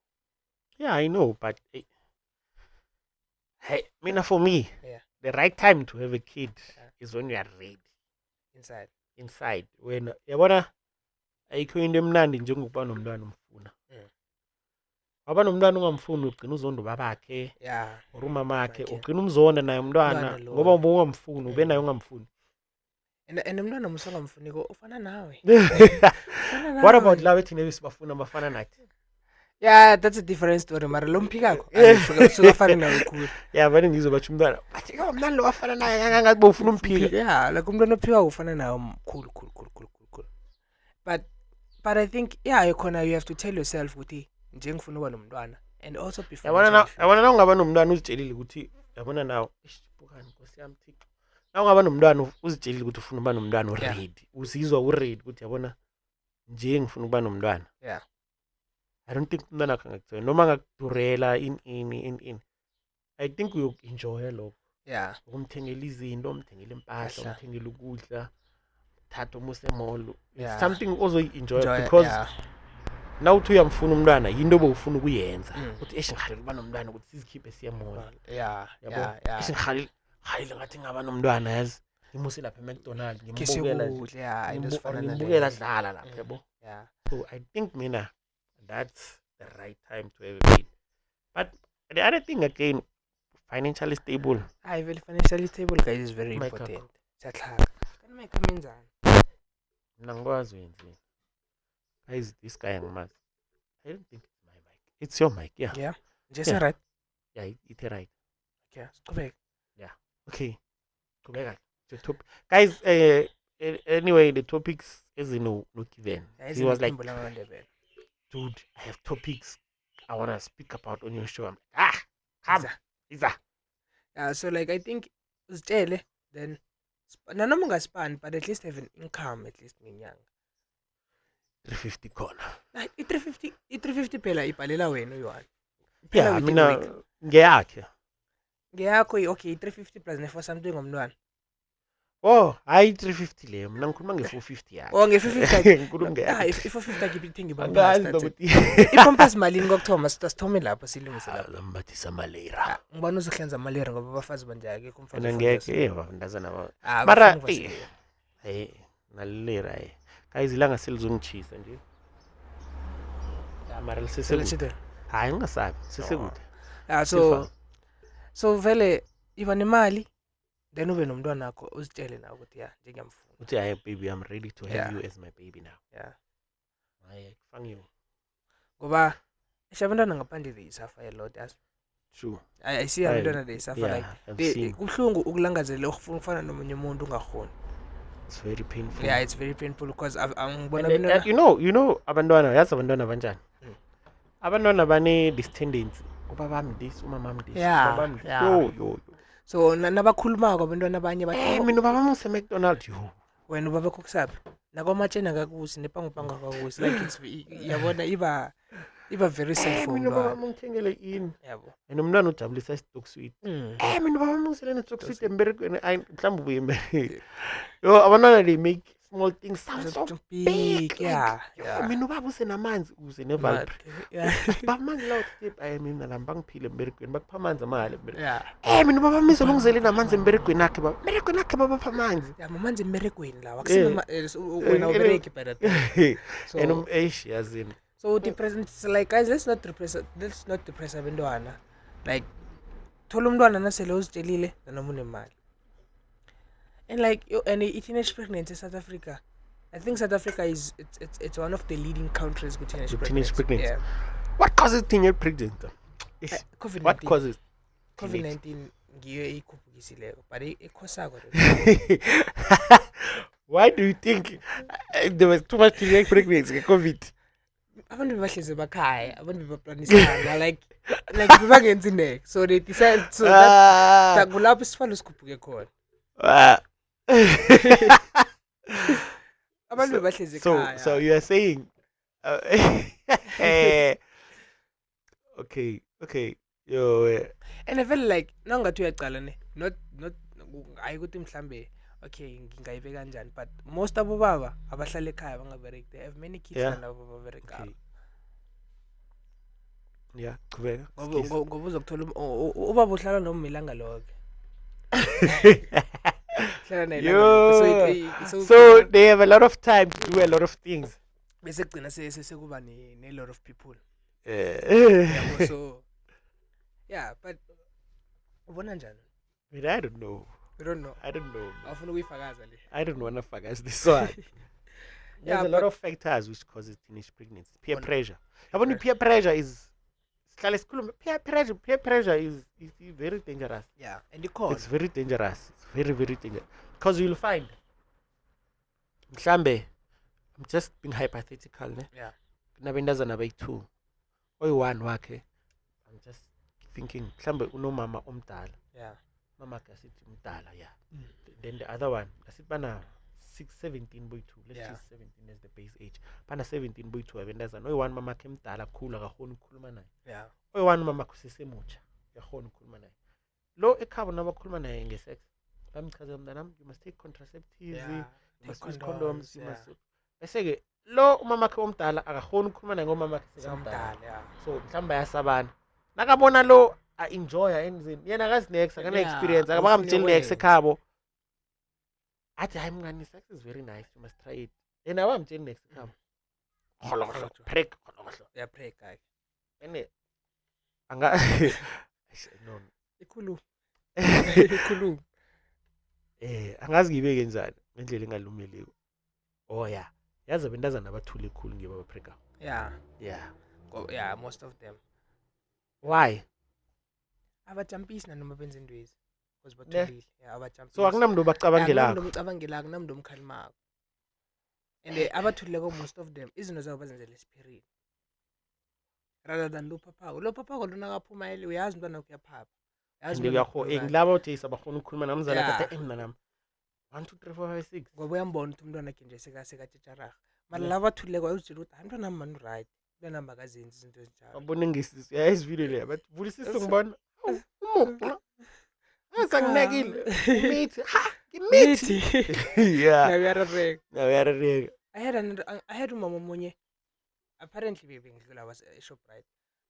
[SPEAKER 1] Yeah, I know, but hey, mina for me,
[SPEAKER 2] Yeah.
[SPEAKER 1] the right time to have a kid
[SPEAKER 2] Yeah.
[SPEAKER 1] is when you are ready
[SPEAKER 2] inside
[SPEAKER 1] when yabona ayikho into emnandi njengokuba nomntwana umfuna. Waba nomntwana ungamfuni ugcina uzonda babakhe
[SPEAKER 2] yeah
[SPEAKER 1] or umamakhe,
[SPEAKER 2] Okay.
[SPEAKER 1] ugcina umzonda naye umntwana
[SPEAKER 2] Umntwana lo.
[SPEAKER 1] ngoba ungamfuni ube naye ungamfuni.
[SPEAKER 2] and umntwana musangamfuniko ufana nawe
[SPEAKER 1] What about laba thina besibafuna bafana nathi?
[SPEAKER 2] yeah that's a different story mara lo mphikako usukafana nawe khulu
[SPEAKER 1] Yeah, vane ngizobatsho umntwana bathi yo mntwana lo wafana naye ngathi bowufuna umphika.
[SPEAKER 2] yeah like umntwana ophikako ufana nawe khulu but I think yeah you have to tell yourself ukuthi nje ngifuna uba nomntwana and also before
[SPEAKER 1] Yabona na ungaba nomntwana uzitshelile ukuthi yabona nawe ishibukani Nkosi yami Thixo. Na ungaba nomntwana uzitshelile ukuthi ufuna uba nomntwana
[SPEAKER 2] Yeah.
[SPEAKER 1] ready. Uzizwa u-ready ukuthi yabona nje ngifuna ukuba nomntwana.
[SPEAKER 2] Yeah.
[SPEAKER 1] I don't think umntwana wakhe angakuthola noma angakudurela in. I think uyoku-enjoya lokho.
[SPEAKER 2] yeah
[SPEAKER 1] Ukumthengela izinto, umthengela impahla,
[SPEAKER 2] Kahle.
[SPEAKER 1] umthengela ukudla, thatha umuse emall.
[SPEAKER 2] Yeah.
[SPEAKER 1] It's something ozoyi-enjoy
[SPEAKER 2] Enjoy,
[SPEAKER 1] because
[SPEAKER 2] yeah.
[SPEAKER 1] nawuthi uyamfuna umntwana yinto obowufuna ukuyenza.
[SPEAKER 2] Mm.
[SPEAKER 1] Uthi ngikhalele ukuba nomntwana ukuthi sizikhiphe siye emall.
[SPEAKER 2] yeah
[SPEAKER 1] Yabo? Ngikhalele ngathi ngaba nomntwana yazi. Ngimuse lapha eMcDonald's ngimbukela.
[SPEAKER 2] kesukudla yeah into ezifana
[SPEAKER 1] Ngimbukela
[SPEAKER 2] nalezo.
[SPEAKER 1] adlala lapha yabo.
[SPEAKER 2] yeah
[SPEAKER 1] So I think mina that's the right time to have a kid. But the other thing again, financially stable.
[SPEAKER 2] very financially stable guys is very
[SPEAKER 1] My
[SPEAKER 2] important siyahlaka kana mayikhama enzani
[SPEAKER 1] Mina ngikwazi wenzeni. Guys, this guy angimazi. I don't think it's my mic. It's your mic, yeah.
[SPEAKER 2] yeah nje
[SPEAKER 1] Yeah.
[SPEAKER 2] right
[SPEAKER 1] Yeah, it's right.
[SPEAKER 2] okay siqhubeke
[SPEAKER 1] Okay. Qhubeka. The top. Guys, anyway, the topics is no given. He was like, dude, I have topics I want to speak about on your show. I'm like, come, Isa.
[SPEAKER 2] yeah so like I think uzitshele then nanoma ungaspani but at least have an income at least ngenyanga
[SPEAKER 1] 350 khona.
[SPEAKER 2] like i350 phela ibhalela wena uyi-1
[SPEAKER 1] Yeah, mina ngeyakhe.
[SPEAKER 2] ngeyakho okay i350 plus ne for something ngomntwana
[SPEAKER 1] Oh, hayi 350 leyo. Mina ngikhuluma nge450 yakhe.
[SPEAKER 2] oh nge450
[SPEAKER 1] Ngikhuluma ngeyakhe.
[SPEAKER 2] i450 akiphi ithengi
[SPEAKER 1] Angazi
[SPEAKER 2] ibampa
[SPEAKER 1] nokuthi
[SPEAKER 2] ipampas malini kokuthoma sithome lapho silungise lapho
[SPEAKER 1] zambathisa malera.
[SPEAKER 2] ngibona uzohlenza amalera ngoba abafazi banje akekho umfazi
[SPEAKER 1] Mina ngeke ndazana ba.
[SPEAKER 2] Mara
[SPEAKER 1] Mara hey nalera hey. Guys ilanga selizongichisa nje. Mara lisesekude. Hayi ngingasabi, sesekude.
[SPEAKER 2] so vele iba nemali then ube nomntwana wakho uzitshele nawe ukuthi ya nje ngiyamfuna
[SPEAKER 1] Uthi hayi baby I'm ready to have
[SPEAKER 2] Yeah.
[SPEAKER 1] you as my baby now.
[SPEAKER 2] yeah
[SPEAKER 1] Hayi kufangiwe.
[SPEAKER 2] ngoba esha abantwana ngaphandle they suffer a lot as
[SPEAKER 1] True.
[SPEAKER 2] I see abantwana they suffer
[SPEAKER 1] Yeah,
[SPEAKER 2] like
[SPEAKER 1] I've seen.
[SPEAKER 2] kuhlungu ukulangazela ukufana nomunye umuntu ungakhoni.
[SPEAKER 1] It's very painful.
[SPEAKER 2] Yeah, it's very painful because angibona
[SPEAKER 1] And,
[SPEAKER 2] abantwana.
[SPEAKER 1] you know, abantwana, yazi abantwana banjani? Abantwana bane this tendency. Ubabami this, umamami this,
[SPEAKER 2] Yeah,
[SPEAKER 1] ubabami this.
[SPEAKER 2] yeah.
[SPEAKER 1] Yo.
[SPEAKER 2] So nabakhulumako abantwana abanye bathi
[SPEAKER 1] Mina ubabami use-McDonald's, yo.
[SPEAKER 2] wena ubaba kokusaphi nakwamatshena kakusi nepangupanga kakusi like it's yabona iba very sad for
[SPEAKER 1] Mina
[SPEAKER 2] umntwana.
[SPEAKER 1] ubabami ungithengele ini.
[SPEAKER 2] Yabo.
[SPEAKER 1] And umntwana ujabulisa stock sweet. Mina ubabami ungiselele stock sweet emberegweni. Mhlawumbe ubuye emberegweni. Yo, abantwana they make small things sound so big.
[SPEAKER 2] Yeah.
[SPEAKER 1] Mina ubaba usenamanzi uze nevalve.
[SPEAKER 2] Yeah.
[SPEAKER 1] Bamanzi lawo tip mina lami bangiphile emberegweni bakupha amanzi amahali emberegweni.
[SPEAKER 2] Yeah.
[SPEAKER 1] Mina ubaba mizolo ungizele namanzi emberegweni akhe baba. Emberegweni akhe baba pha amanzi.
[SPEAKER 2] Yeah, mamanzi emberegweni lawa akusina wena ubereki by that time. So
[SPEAKER 1] And yazini.
[SPEAKER 2] so depression like guys let's not depress abantwana like thola umntwana nasele uzitshelile noma unemali. And like and teenage pregnancy in South Africa, I think South Africa is it's one of the leading countries with teenage pregnancy. Yeah.
[SPEAKER 1] What causes teenage pregnancy?
[SPEAKER 2] COVID-19.
[SPEAKER 1] What causes
[SPEAKER 2] COVID-19 ngiyo ikhuphukisileyo but ekhosako.
[SPEAKER 1] Why do you think there was too much teenage pregnancy COVID?
[SPEAKER 2] Abantu bebahleze bakhaya, abantu bebaplanisana like bebangenzi next. So they decided so that kulapho isifalo sikhuphuke khona. Abantu bebahleze khaya.
[SPEAKER 1] So you are saying okay. Yo.
[SPEAKER 2] And I feel like nangathi uyaqala ne not ayikuthi mhlambe okay ngingayibeka kanjani but most abobaba abahlala ekhaya bangabereki they have many kids and ababereka.
[SPEAKER 1] Yeah, qhubeka.
[SPEAKER 2] Ngoba uzokuthola ubaba uhlala nomilanga lonke.
[SPEAKER 1] So they have a lot of time to do a lot of things.
[SPEAKER 2] Bese gcina sekuba ne lot of people. So yeah, but ubona njani?
[SPEAKER 1] I don't know.
[SPEAKER 2] We don't know.
[SPEAKER 1] I don't know.
[SPEAKER 2] Afuna ukuyifakaza le.
[SPEAKER 1] I don't want to focus this one. There's a lot of factors which causes teenage pregnancy. Peer pressure. Peer pressure is peer pressure is very dangerous.
[SPEAKER 2] Yeah, and the cause.
[SPEAKER 1] It's very dangerous. It's very, very dangerous. Because you'll find mhlambe, I'm just being hypothetical, ne?
[SPEAKER 2] Yeah.
[SPEAKER 1] Nabendazana bayi-2. Oyi-1 wakhe. I'm just thinking mhlambe unomama omdala.
[SPEAKER 2] Yeah.
[SPEAKER 1] Mama kasithi umdala, yeah. Then the other one, asithi bana 17.2. Let's choose 17 as the base age. Bana 17.2 abendazana. Oyi-1 mama khe mdala khulu akakhoni ukukhuluma naye.
[SPEAKER 2] Yeah.
[SPEAKER 1] Oyi-1 mama kusesemutsha. Yakhona ukukhuluma naye. Lo ekhabo nabakhuluma naye ngesex. Bamchazela mntanami, you must take contraceptives, you must use condoms, you must. Bese-ke lo umama khe omdala akakhoni ukukhuluma naye ngomama khe sekamdala. So mhlawumbe ayasabana. Nakabona lo enjoy enzini. Yena akazi next, akana experience, akabakamtsheli next ekhabo. Athi hayi mngani, sex is very nice, you must try it. Yena abamtsheli next ekhabo. Kholo prick kholo.
[SPEAKER 2] Yeah, prick guy.
[SPEAKER 1] Ene anga no.
[SPEAKER 2] Ikhulu.
[SPEAKER 1] Angazi ngibeke njani ngendlela engalumeli. Oh yeah. Yazi abentazana abathule ekhulu ngibe abapreka.
[SPEAKER 2] Yeah.
[SPEAKER 1] Yeah,
[SPEAKER 2] most of them.
[SPEAKER 1] Why?
[SPEAKER 2] Abajampisi nanoma benza indwezi because bathulile. Yeah, abajampisi.
[SPEAKER 1] So akunamuntu obacabangela.
[SPEAKER 2] Akunamuntu omcabangela, akunamuntu omkhalimako. And abathulile most of them izinto zabo bazenzela spirit. Rather than lo papa lona kaphuma ele uyazi umntwana kuyaphapha.
[SPEAKER 1] Ngilabo uthi sabakhona ukukhuluma namzala kade emnanami 1 2 3 4 5 6
[SPEAKER 2] ngoba uyambona ukuthi umntwana akhe nje sekatsharaha mara laba thulile kwayuzila ukuthi umntwana nami right umntwana makazenzi izinto ezinjalo
[SPEAKER 1] babona ngisi yazi video le bathi vulisisa ngibona asanginekile umithi ngimithi yeah uyarareka
[SPEAKER 2] I had umama munye apparently bengidlula was Shoprite.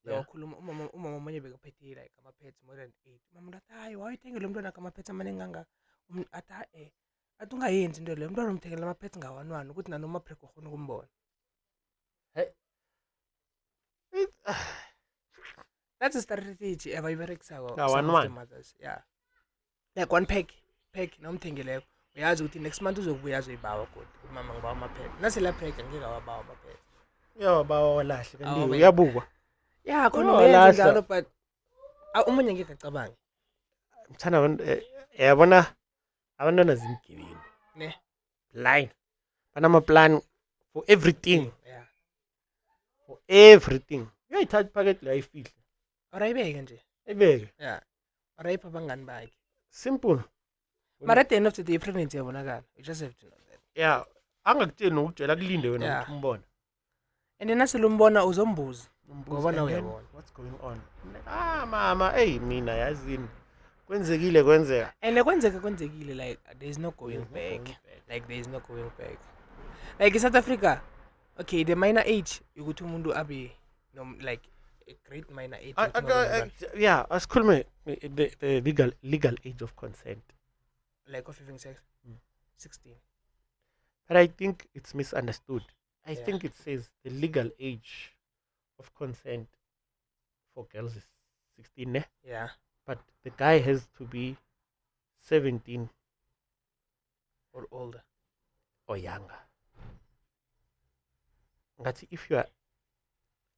[SPEAKER 2] Wakhuluma umama manje bekaphethe like ama-pets more than 8. Mama ngathi hayi wayithengele umntwana ama-pets amaningi kangaka. Athi athi ungayenzi into leyo umntwana umthengele ama-pets ngawanwani ukuthi nanoma break ukhona ukumbona.
[SPEAKER 1] Hey.
[SPEAKER 2] That's a strategy abayiberekisako.
[SPEAKER 1] Ngawanwani.
[SPEAKER 2] Yeah. Like one pack nomthengeleko. Uyazi ukuthi next month uzokubuya azoyibawa kodwa umama ngibawa ama-pets. Nasela break ngeke awabawa ama-pets.
[SPEAKER 1] Yo bawa lahle kanti uyabukwa.
[SPEAKER 2] Yeah, khona uyenza njalo but Umunye ngeke acabanga.
[SPEAKER 1] Mthanda yabona abantwana zimgibini.
[SPEAKER 2] Ne.
[SPEAKER 1] Line. Banama-plan for everything.
[SPEAKER 2] Yeah.
[SPEAKER 1] For everything. Uyayithatha iphakethe la ifihle.
[SPEAKER 2] Orayibeke nje.
[SPEAKER 1] Ebeke.
[SPEAKER 2] Yeah. Orayipha abangani bakhe.
[SPEAKER 1] Simple.
[SPEAKER 2] Mara at the end of the day pregnancy yabonakala. You just have to know that.
[SPEAKER 1] Yeah. Angakutsheli nokutshela kulinde wena
[SPEAKER 2] Yeah.
[SPEAKER 1] ukuthi umbone.
[SPEAKER 2] And then asilumbona uzombuza.
[SPEAKER 1] Ngoba
[SPEAKER 2] Ngoba
[SPEAKER 1] uyabona. What's going on? Mama, mina yazini. Kwenzekile kwenzeka.
[SPEAKER 2] And kwenzekile like there is no going back. Like there is no going back. Like in South Africa, okay, the minor age ukuthi umuntu abe like a great minor age.
[SPEAKER 1] Yeah, asikhulume the legal age of consent.
[SPEAKER 2] Like of having sex. 16.
[SPEAKER 1] But I think it's misunderstood. I think it says the legal age of consent for girls is 16, eh?
[SPEAKER 2] Yeah.
[SPEAKER 1] But the guy has to be 17
[SPEAKER 2] Or older.
[SPEAKER 1] or younger. But if you are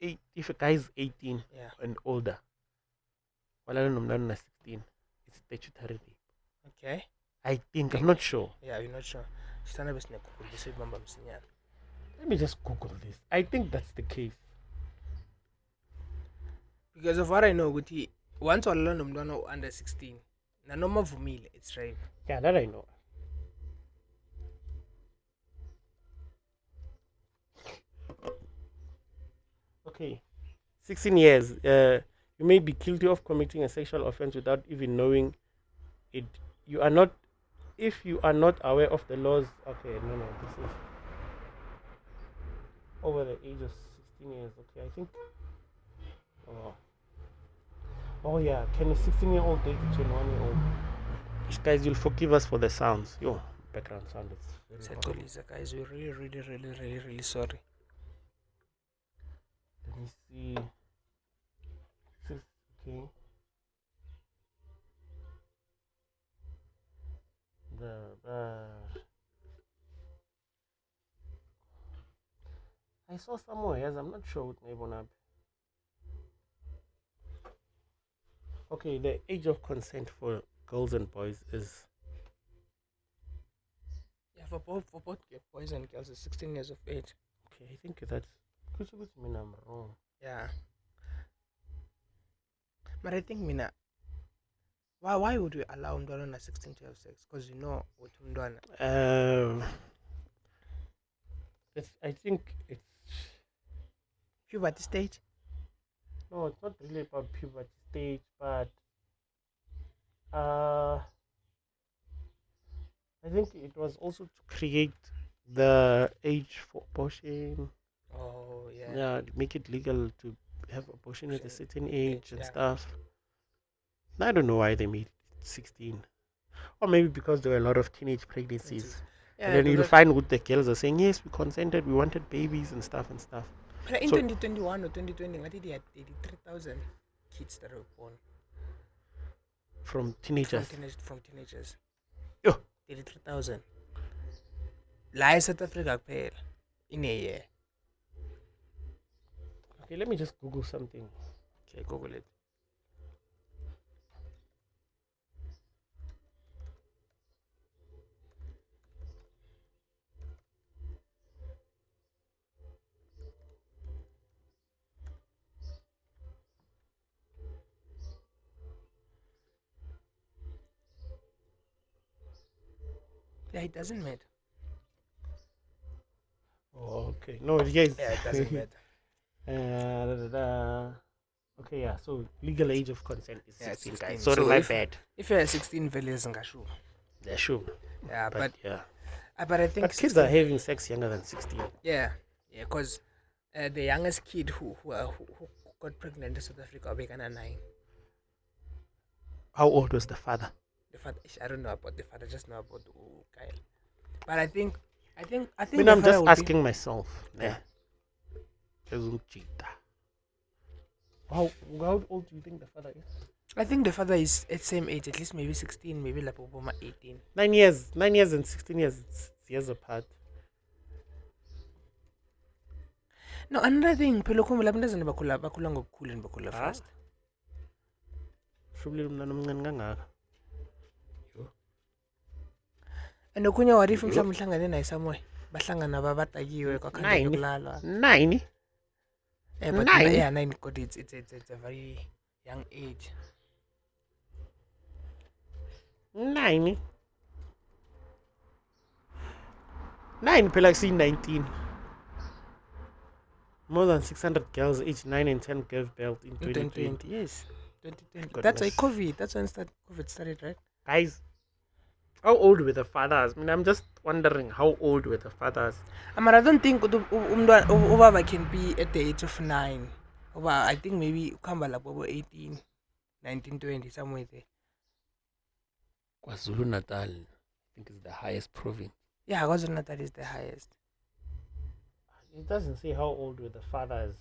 [SPEAKER 1] if a guy is 18 and older, while I don't know 16, it's statutory rape.
[SPEAKER 2] Okay.
[SPEAKER 1] I think I'm not sure.
[SPEAKER 2] Yeah, you're not sure.
[SPEAKER 1] Let me just Google this. I think that's the case.
[SPEAKER 2] Because of what I know, once I learn under 16, nanoma vumile, it's rape.
[SPEAKER 1] Yeah, that I know. Okay. 16 years. You may be guilty of committing a sexual offense without even knowing it. You are not, if you are not aware of the laws. Okay, no, this is over the age of 16 years. Okay, I think. Oh yeah, can a 16-year-old date a 21-year-old? Guys, you'll forgive us for the sounds. Yo, background sound is very horrible.
[SPEAKER 2] Guys, we're really sorry.
[SPEAKER 1] Let me see. Okay. I saw somewhere else. I'm not sure what Nebonab. Okay, the age of consent for girls and boys is.
[SPEAKER 2] Yeah, for both boys and girls is 16 years of age.
[SPEAKER 1] Okay, I think that's. Could you mean I'm wrong?
[SPEAKER 2] Yeah. But I think why would we allow Mdwana 16 to have sex? Because you know what Mdwana.
[SPEAKER 1] I think it's
[SPEAKER 2] puberty stage.
[SPEAKER 1] No, it's not really about puberty stage, but I think it was also to create the age for abortion.
[SPEAKER 2] Oh yeah.
[SPEAKER 1] Yeah, make it legal to have abortion at a certain age and stuff. I don't know why they made it 16. Or maybe because there were a lot of teenage pregnancies. Yeah, and then you'll find what the girls are saying, yes, we consented, we wanted babies and stuff.
[SPEAKER 2] But in 2021 or 2020, I think they had 83,000 kids that were born.
[SPEAKER 1] From teenagers?
[SPEAKER 2] From teenagers.
[SPEAKER 1] Yo!
[SPEAKER 2] 83,000. Lies South Africa paid in a year.
[SPEAKER 1] Okay, let me just Google something.
[SPEAKER 2] Okay, Google it. Yeah, it doesn't matter.
[SPEAKER 1] Oh, okay. No, yes.
[SPEAKER 2] Yeah, it doesn't matter.
[SPEAKER 1] Okay, yeah. So legal age of consent is 16,
[SPEAKER 2] 16.
[SPEAKER 1] guys. Sorry, so my bad.
[SPEAKER 2] If you're 16, values are sure.
[SPEAKER 1] They're sure.
[SPEAKER 2] Yeah, but
[SPEAKER 1] yeah.
[SPEAKER 2] But I think
[SPEAKER 1] but kids are having sex younger than 16.
[SPEAKER 2] Yeah, because the youngest kid who got pregnant in South Africa was 9.
[SPEAKER 1] How old was the father?
[SPEAKER 2] The father, I don't know about the father. I just know about Kyle. But I think.
[SPEAKER 1] I'm just asking myself. Yeah. How old do you think the father is?
[SPEAKER 2] I think the father is at same age, at least maybe 16, maybe like 18.
[SPEAKER 1] 9 years. 9 years and 16 years. It's years apart.
[SPEAKER 2] No, another thing, bakula fast.
[SPEAKER 1] Shubulile umntwana omncane kangaka.
[SPEAKER 2] And okunye what if mhlawumbe uhlangane naye somewhere bahlangana babatakiwe kwakhanda yokulala
[SPEAKER 1] 9.
[SPEAKER 2] but
[SPEAKER 1] 9?
[SPEAKER 2] yeah 9 because it's a very young age.
[SPEAKER 1] 9. 9 phela kusi 19. More than 600 girls aged 9 and 10 gave birth in 2020.
[SPEAKER 2] Yes, 2020.
[SPEAKER 1] Goodness.
[SPEAKER 2] That's why COVID. That's when COVID started, right?
[SPEAKER 1] Guys, how old were the fathers? I mean, I'm just wondering how old were the fathers?
[SPEAKER 2] I mean, I don't think Ubaba can be at the age of 9. I think maybe Kambala over 18, 19, 20, somewhere there.
[SPEAKER 1] KwaZulu Natal, I think, is the highest province.
[SPEAKER 2] Yeah, KwaZulu Natal is the highest.
[SPEAKER 1] It doesn't say how old were the fathers.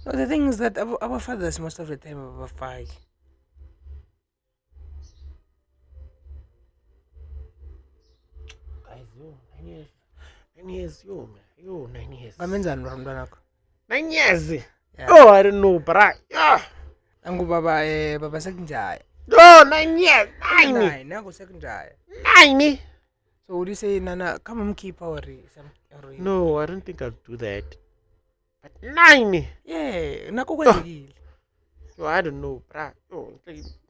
[SPEAKER 2] No, the thing is that our fathers most of the time are over 5.
[SPEAKER 1] Guys, 9 years. 9 years, man. 9 years. 9 years?
[SPEAKER 2] Yeah.
[SPEAKER 1] Oh, I don't know, but yeah.
[SPEAKER 2] Angu baba secondary.
[SPEAKER 1] Oh, 9 years. 9.
[SPEAKER 2] Nangu secondary.
[SPEAKER 1] 9.
[SPEAKER 2] So would you say Nana come on keep our
[SPEAKER 1] No, I don't think I'll do that. But 9.
[SPEAKER 2] Yeah, nako kwenzekile.
[SPEAKER 1] Yo, I don't know, bra. Yo,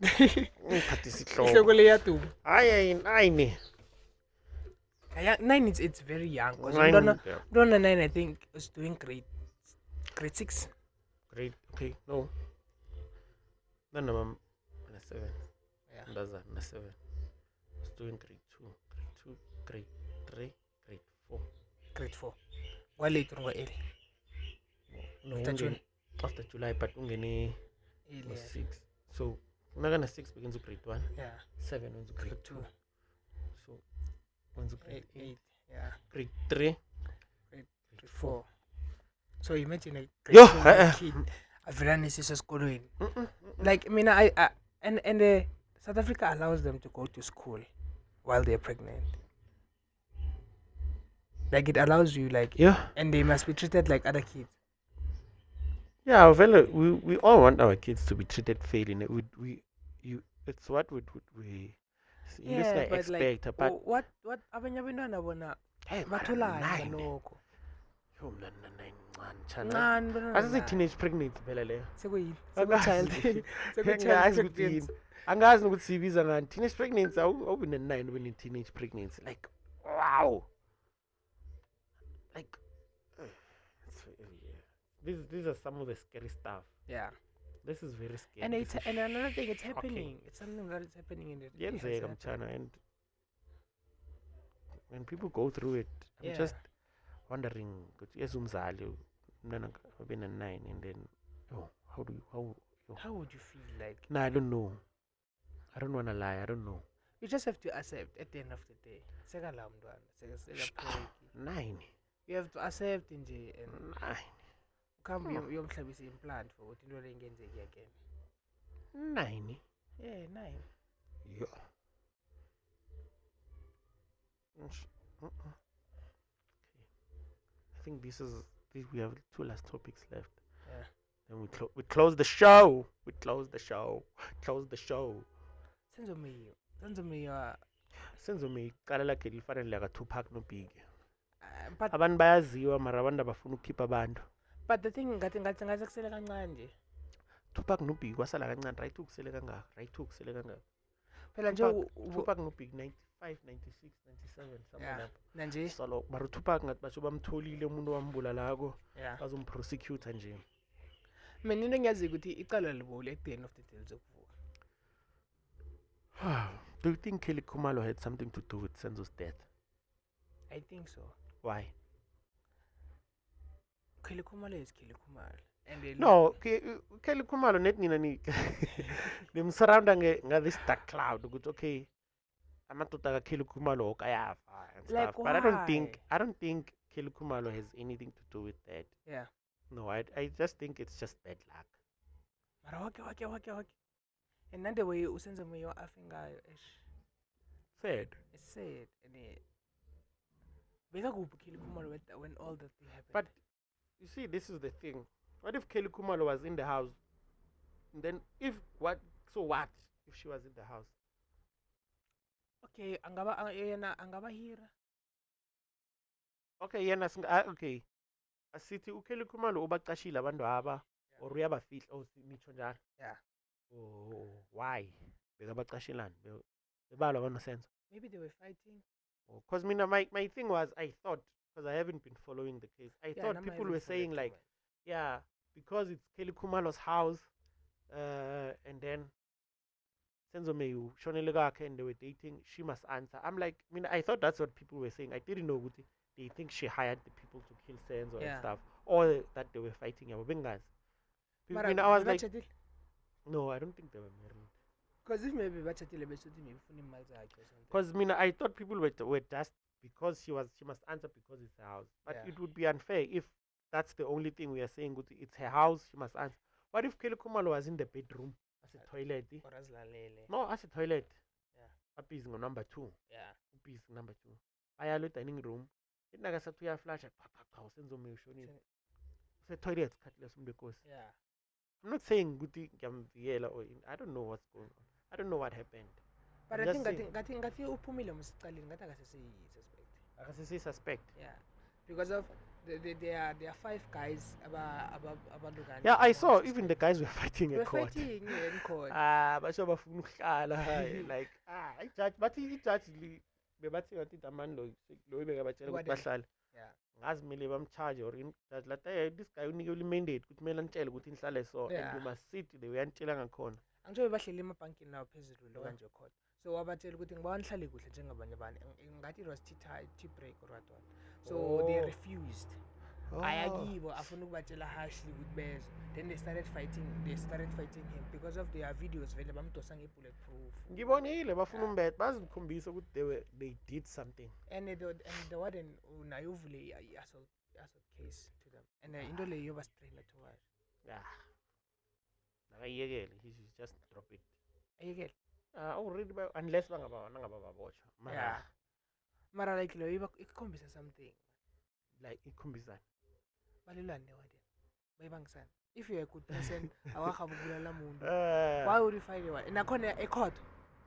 [SPEAKER 2] Ihloko le yatu.
[SPEAKER 1] Aye, 9.
[SPEAKER 2] 9 it's very young. Because 9 I think is doing grade 6.
[SPEAKER 1] Grade, okay, no. No, I'm 7.
[SPEAKER 2] Yeah.
[SPEAKER 1] That's 7. It's doing grade 2, grade 3, grade 4.
[SPEAKER 2] Grade 4. Why later go early?
[SPEAKER 1] No, after July, but ungene 6. So, Nagana 6 begins with grade 1.
[SPEAKER 2] Yeah.
[SPEAKER 1] 7 went to grade 2. So, went to grade 8.
[SPEAKER 2] Yeah.
[SPEAKER 1] Grade 3.
[SPEAKER 2] Grade 4. So imagine a grade 4 kid. I've run this school in. Like I mean, and South Africa allows them to go to school while they're pregnant. Like it allows you, like and they must be treated like other kids.
[SPEAKER 1] Yeah, well, we all want our kids to be treated fairly. It's what would we expect.
[SPEAKER 2] Like,
[SPEAKER 1] but
[SPEAKER 2] what abanye abantwana bona batholani lokho.
[SPEAKER 1] Yo mna 9 ncane. Asise teenage pregnancy phela leyo.
[SPEAKER 2] Sekuyini?
[SPEAKER 1] Angazi ukuthi angazi ukuthi sibiza ngani teenage pregnancy awubi ne9 when teenage pregnancy like wow. Like these are some of the scary stuff.
[SPEAKER 2] Yeah.
[SPEAKER 1] This is very scary.
[SPEAKER 2] And another thing, it's happening. It's something that is happening in the
[SPEAKER 1] and when people go through it, I'm just wondering, yes, umzali, umntwana ube na9 and then how
[SPEAKER 2] would you feel like?
[SPEAKER 1] Nah, I don't know. I don't wanna lie, I don't know.
[SPEAKER 2] You just have to accept at the end of the day.
[SPEAKER 1] 9.
[SPEAKER 2] You have to accept and
[SPEAKER 1] 9.
[SPEAKER 2] Come yomhlabisa implant for ukuthi into lengenzeki again.
[SPEAKER 1] 9.
[SPEAKER 2] Yeah, 9.
[SPEAKER 1] Yeah. I think we have 2 last topics left.
[SPEAKER 2] Yeah.
[SPEAKER 1] Then we close the show. Close the show. Senzo me qala lakhe lifanele laka Tupac no Big.
[SPEAKER 2] But
[SPEAKER 1] Abantu bayaziwa mara abantu abafuna ukukhipha abantu.
[SPEAKER 2] But the thing ngathi kusele kancane nje.
[SPEAKER 1] Tupac no Big wasala kancane right ukusele kangaka.
[SPEAKER 2] Phela nje
[SPEAKER 1] Tupac no Big 95, 96, 97 somewhere lapho.
[SPEAKER 2] Nanje
[SPEAKER 1] solo mara Tupac ngathi basho bamtholile umuntu wambulala bazomprosecute nje.
[SPEAKER 2] Mina into engiyazi ukuthi icala libole at the end of the day zokuvuka.
[SPEAKER 1] Do you think Kelly Khumalo had something to do with Senzo's death?
[SPEAKER 2] I think so.
[SPEAKER 1] Why?
[SPEAKER 2] Kelly Khumalo is Kelly Khumalo. And
[SPEAKER 1] no, Kelly Khumalo net nina ni nimsurrounda nga this dark cloud ukuthi okay amadoda ka Kelly Khumalo okayafa and stuff. But I don't think Kelly Khumalo has anything to do with that.
[SPEAKER 2] Yeah.
[SPEAKER 1] No, I just think it's just bad luck.
[SPEAKER 2] Mara wake. And then the way usenza moyo afingayo ish.
[SPEAKER 1] Sad.
[SPEAKER 2] It's sad. And Kelly Khumalo when all that thing happened.
[SPEAKER 1] But you see, this is the thing. What if Kelly Khumalo was in the house? And then if what So what if she was in the house?
[SPEAKER 2] Okay, angaba hira.
[SPEAKER 1] Okay, okay. Asithi uKelly Khumalo ubaqashile abantu aba or uyabafihla nitsho njalo.
[SPEAKER 2] Yeah.
[SPEAKER 1] Oh, why? Bekabaqashelani? Bebalwa banosenzo.
[SPEAKER 2] Maybe they were fighting.
[SPEAKER 1] Because my thing was, I thought, because I haven't been following the case, I thought people were saying like, yeah, because it's Kelly Khumalo's house, and then Senzo Meyu, Shonele Gake, and they were dating, she must answer. I'm like, I thought that's what people were saying. I didn't know what they think she hired the people to kill Senzo and stuff, or that they were fighting. I was like, no, I don't think they were married.
[SPEAKER 2] Because if maybe maybe
[SPEAKER 1] because I thought people were just because she must answer because it's her house. But it would be unfair if that's the only thing we are saying. It's her house, she must answer. What if Kelly Khumalo was in the bedroom as a toilet? No, as a toilet.
[SPEAKER 2] Yeah.
[SPEAKER 1] Up is number 2.
[SPEAKER 2] Yeah.
[SPEAKER 1] Up is number 2. I have a dining room. It naga sa tuya flash at the toilet because
[SPEAKER 2] yeah.
[SPEAKER 1] I'm not saying Guti Gamviela or I don't know what's going on. I don't know what happened.
[SPEAKER 2] But I think uphumile msicaleni ngathi akasesi suspect. Yeah. Because of there are 5 guys about
[SPEAKER 1] yeah, I saw even the guys were fighting in court.
[SPEAKER 2] Fighting in court.
[SPEAKER 1] Basho bafuna ukuhlala like I judge but he judge bebathi ngathi amandlo lo ibeka batshela ukuthi bahlale.
[SPEAKER 2] Yeah.
[SPEAKER 1] Ngazi mele bamcharge or judge like this guy unikele mandate ukuthi kumele antshele ukuthi nihlale so and you must sit the way antshela ngakhona.
[SPEAKER 2] Angijobe bahleli emabhankini nawo phezulu lo kanje khona. So wabatshela ukuthi ngiba nihlale kuhle njengabanye abantu. Ngathi it was tea break or what. So they refused. Ayakibo afuna ukubatshela harshly ukuthi beze. Then they started fighting him because of their videos vele bamdosa ngebulletproof.
[SPEAKER 1] Ngibonile bafuna umbethe bazikhombisa ukuthi they did something.
[SPEAKER 2] And the warden naye uvule assault case to them. And into leyo bastraight to her.
[SPEAKER 1] Yeah. Nakayekele he should just drop it.
[SPEAKER 2] Ayekele.
[SPEAKER 1] Already unless bangababoshwa.
[SPEAKER 2] Yeah. Mara like leyo ikhombisa something.
[SPEAKER 1] Like ikhombisa.
[SPEAKER 2] Balilwane warden. Bayibangisana. If you're a good person, awakhabulala muntu. Why would you fight one? Nakhona a court.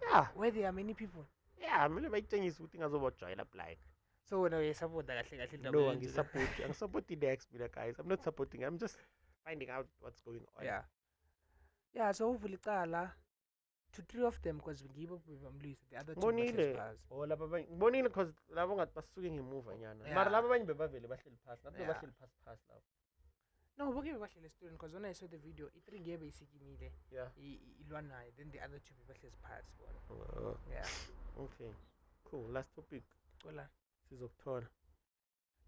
[SPEAKER 1] Yeah.
[SPEAKER 2] Where there are many people.
[SPEAKER 1] Yeah, mele bayitshengisa ukuthi ngazobajwayela blind.
[SPEAKER 2] So wena uyasupport kahle indaba.
[SPEAKER 1] No, I'm supporting the ex guys. I'm not supporting. I'm just finding out what's going on.
[SPEAKER 2] Yeah. Yeah, so uvula icala to 3 of them because ngibo bebamlwisa the other 2
[SPEAKER 1] bonile oh laba abanye bonile because labo ngathi basuke ngemuva nyana mara laba abanye bebavele bahleli phansi ngathi bahleli phansi lapho.
[SPEAKER 2] No, boke bebahleli student because when I saw the video i3 ngebe isikimile
[SPEAKER 1] yeah
[SPEAKER 2] ilwa naye then the other 2 bebahleli phansi
[SPEAKER 1] bona.
[SPEAKER 2] Yeah.
[SPEAKER 1] Okay. Cool. Last topic.
[SPEAKER 2] Xola.
[SPEAKER 1] Sizokuthola.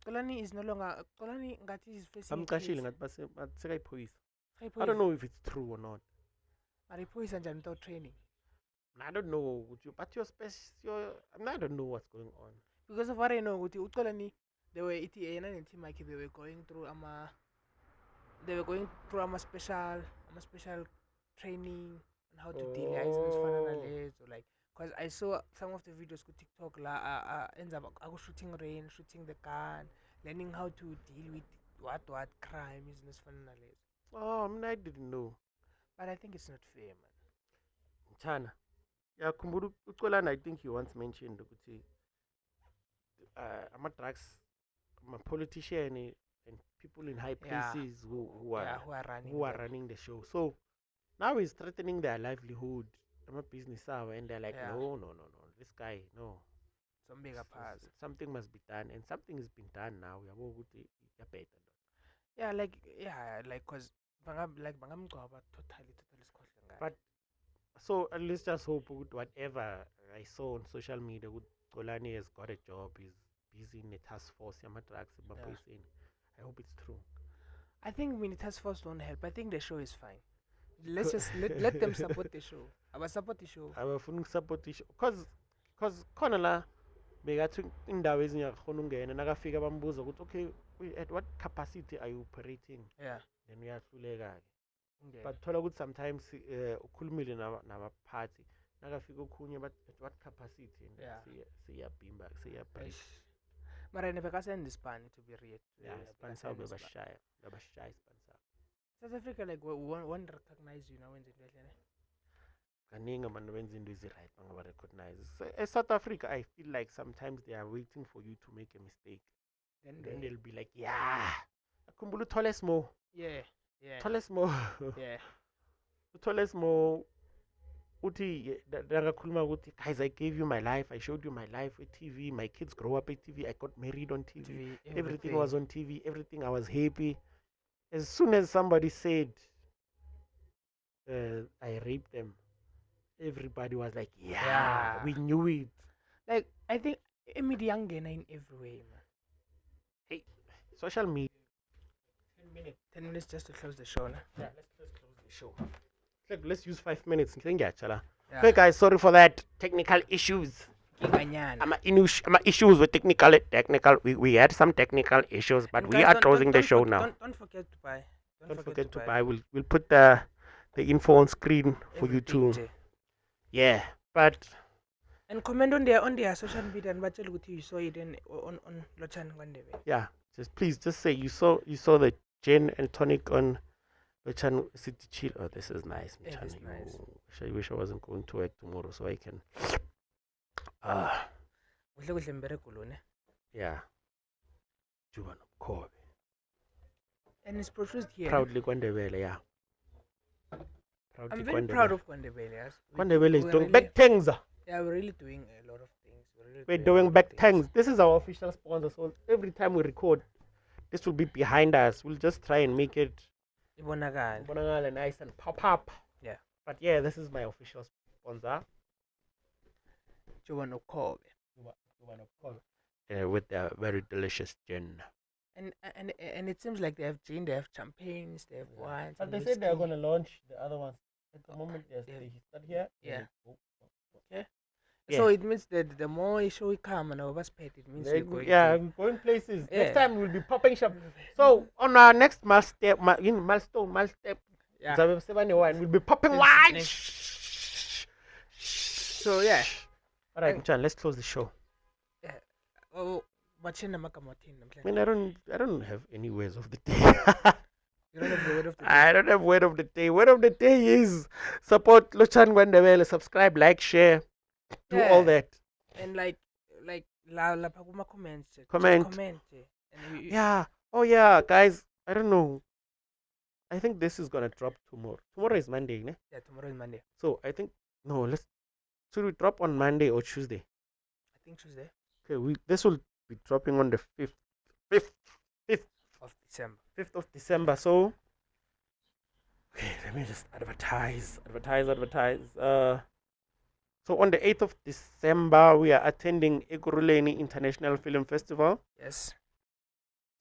[SPEAKER 2] Xolani is no longer Xolani ngathi is facing.
[SPEAKER 1] Amqashile ngathi baseka iphoyisa. I don't know if it's true or not.
[SPEAKER 2] Mariphoyisa njani without training?
[SPEAKER 1] I don't know, but I don't know what's going on.
[SPEAKER 2] Because of what I know, Uxolani, they were ETA and team like they were going through a special training on how to deal with like because I saw some of the videos on TikTok ends up shooting rain, shooting the gun, learning how to deal with what crime is
[SPEAKER 1] Oh, I didn't know.
[SPEAKER 2] But I think it's not fair, man.
[SPEAKER 1] Chana. Yeah, Kumburu Uxolani, I think he once mentioned I'm a drugs, I'm a politician and people in high places who are running the show. So now he's threatening their livelihood. I'm a business hour and they're like, no. This guy, no. Something must be done and something has been done now.
[SPEAKER 2] Yeah, like cause totally
[SPEAKER 1] but so let's just hope whatever I saw on social media Xolani has got a job, he's busy in the task force, I hope it's true.
[SPEAKER 2] I think when the task force won't help. I think the show is fine. Let's just let them support the show. I will support the show.
[SPEAKER 1] I will support the show because khona la bekathi indawo ezinyakhona ungena nakafika bambuza ukuthi okay at what capacity are you operating?
[SPEAKER 2] Yeah.
[SPEAKER 1] Then uyahluleka ke. But thola ukuthi sometimes ukhulumile nabaphathi nakafika okhunye but at what capacity siyabhimba siyabreak.
[SPEAKER 2] Mara nebekasend ispan to be real.
[SPEAKER 1] Yeah, span saw bebashaya span saw.
[SPEAKER 2] South Africa like won't recognize you now when they
[SPEAKER 1] kaningi abantu benza into ezi-right bangabarecognize. South Africa, I feel like sometimes they are waiting for you to make a mistake. Then they'll be like, yeah, akhumbula uthole smo.
[SPEAKER 2] Yeah.
[SPEAKER 1] Uthole smo.
[SPEAKER 2] Yeah.
[SPEAKER 1] Uthole smo. Uthi dangakhuluma ukuthi, guys, I gave you my life. I showed you my life with TV. My kids grow up at TV. I got married on TV. Everything was on TV. Everything, I was happy. As soon as somebody said I raped them, everybody was like, yeah, we knew it.
[SPEAKER 2] Like, I think media in every way, man.
[SPEAKER 1] Hey, social media.
[SPEAKER 2] 10 minutes just to close the show, nah?
[SPEAKER 1] Yeah, let's close the show. Let's use 5 minutes. Okay, guys, sorry for that. Technical issues. Issues with technical. We had some technical issues, but we are closing the show now.
[SPEAKER 2] Don't forget to buy.
[SPEAKER 1] Don't forget to buy. We'll put the info on screen for you too. Yeah, but
[SPEAKER 2] and comment on their social media and watch you saw it on Lotjhani KwaNdebele.
[SPEAKER 1] Yeah, please say you saw the gin and tonic on Lotjhani City Chill. Oh, this is nice.
[SPEAKER 2] It is nice.
[SPEAKER 1] I wish I wasn't going to work tomorrow so I can. Yeah. Ijuba Nobkhobe.
[SPEAKER 2] And it's produced here.
[SPEAKER 1] Proudly KwaNdebele, yeah.
[SPEAKER 2] I'm very proud of KwaNdebele. Yes.
[SPEAKER 1] KwaNdebele is doing back things.
[SPEAKER 2] Yeah, we're really doing a lot of things.
[SPEAKER 1] We're doing back things. This is our official sponsor, so every time we record, this will be behind us. We'll just try and make it nice and pop up.
[SPEAKER 2] Yeah.
[SPEAKER 1] But yeah, this is my official sponsor.
[SPEAKER 2] Ijuba Nobkhobe.
[SPEAKER 1] With their very delicious gin.
[SPEAKER 2] And it seems like they have gin, they have champagnes, they have wines.
[SPEAKER 1] But they said they're going to launch the other ones. At the moment, they start here.
[SPEAKER 2] Yeah. Okay. Yeah. So it means that the more issue we come and overspend, it means we're going
[SPEAKER 1] we're going places. Yeah. Next time we'll be popping shop. So on our next milestone,
[SPEAKER 2] yeah.
[SPEAKER 1] We'll be popping wine.
[SPEAKER 2] So yeah.
[SPEAKER 1] All right, Mtshweni, let's close the show.
[SPEAKER 2] Yeah. Oh,
[SPEAKER 1] I mean, I don't have any words of the day.
[SPEAKER 2] You don't have the word of the day.
[SPEAKER 1] I don't have word of the day. Word of the day is support Lotjhani KwaNdebele, subscribe, like, share, do all that.
[SPEAKER 2] And like comments.
[SPEAKER 1] Comment. Yeah. Oh yeah, guys. I don't know. I think this is gonna drop tomorrow. Tomorrow is Monday, ne?
[SPEAKER 2] Yeah, tomorrow is Monday.
[SPEAKER 1] So I think should we drop on Monday or Tuesday?
[SPEAKER 2] I think Tuesday.
[SPEAKER 1] Okay, this will be dropping on the 5th
[SPEAKER 2] of December.
[SPEAKER 1] 5th of December. So okay, let me just advertise. So on the 8th of December, we are attending Ekurhuleni International Film Festival.
[SPEAKER 2] Yes.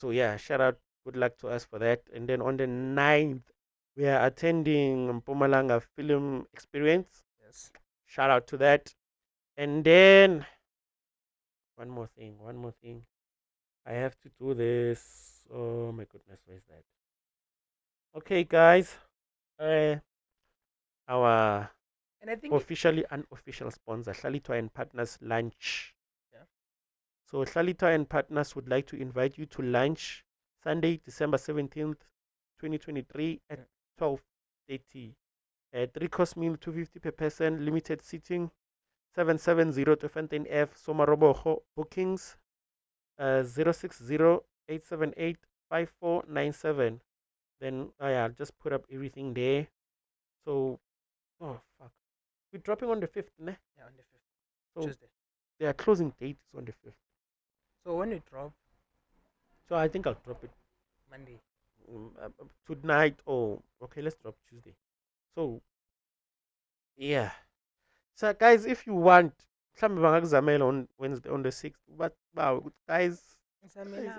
[SPEAKER 1] So yeah, shout out, good luck to us for that. And then on the 9th, we are attending Mpumalanga Film Experience.
[SPEAKER 2] Yes.
[SPEAKER 1] Shout out to that. And then one more thing. I have to do this. Oh my goodness, where is that? Okay, guys. Our
[SPEAKER 2] and I think
[SPEAKER 1] officially unofficial sponsor, Hlalithwa and Partners lunch.
[SPEAKER 2] Yeah. So
[SPEAKER 1] Hlalithwa and Partners would like to invite you to lunch Sunday, December 17th, 2023 at 12:30. 3-course meal, 250 per person, limited seating, 770 to Fontaine F, Somaroboho, bookings, 060-878-5497. Then I'll just put up everything there. So, oh fuck, we're dropping on the 5th, ne?
[SPEAKER 2] Yeah, on the 5th.
[SPEAKER 1] So
[SPEAKER 2] Tuesday.
[SPEAKER 1] Their closing date is on the 5th.
[SPEAKER 2] So when you drop?
[SPEAKER 1] So I think I'll drop it
[SPEAKER 2] Monday.
[SPEAKER 1] Tonight. Oh, okay, let's drop Tuesday. So, yeah. So, guys, if you want, on Wednesday on the 6th. But wow, guys,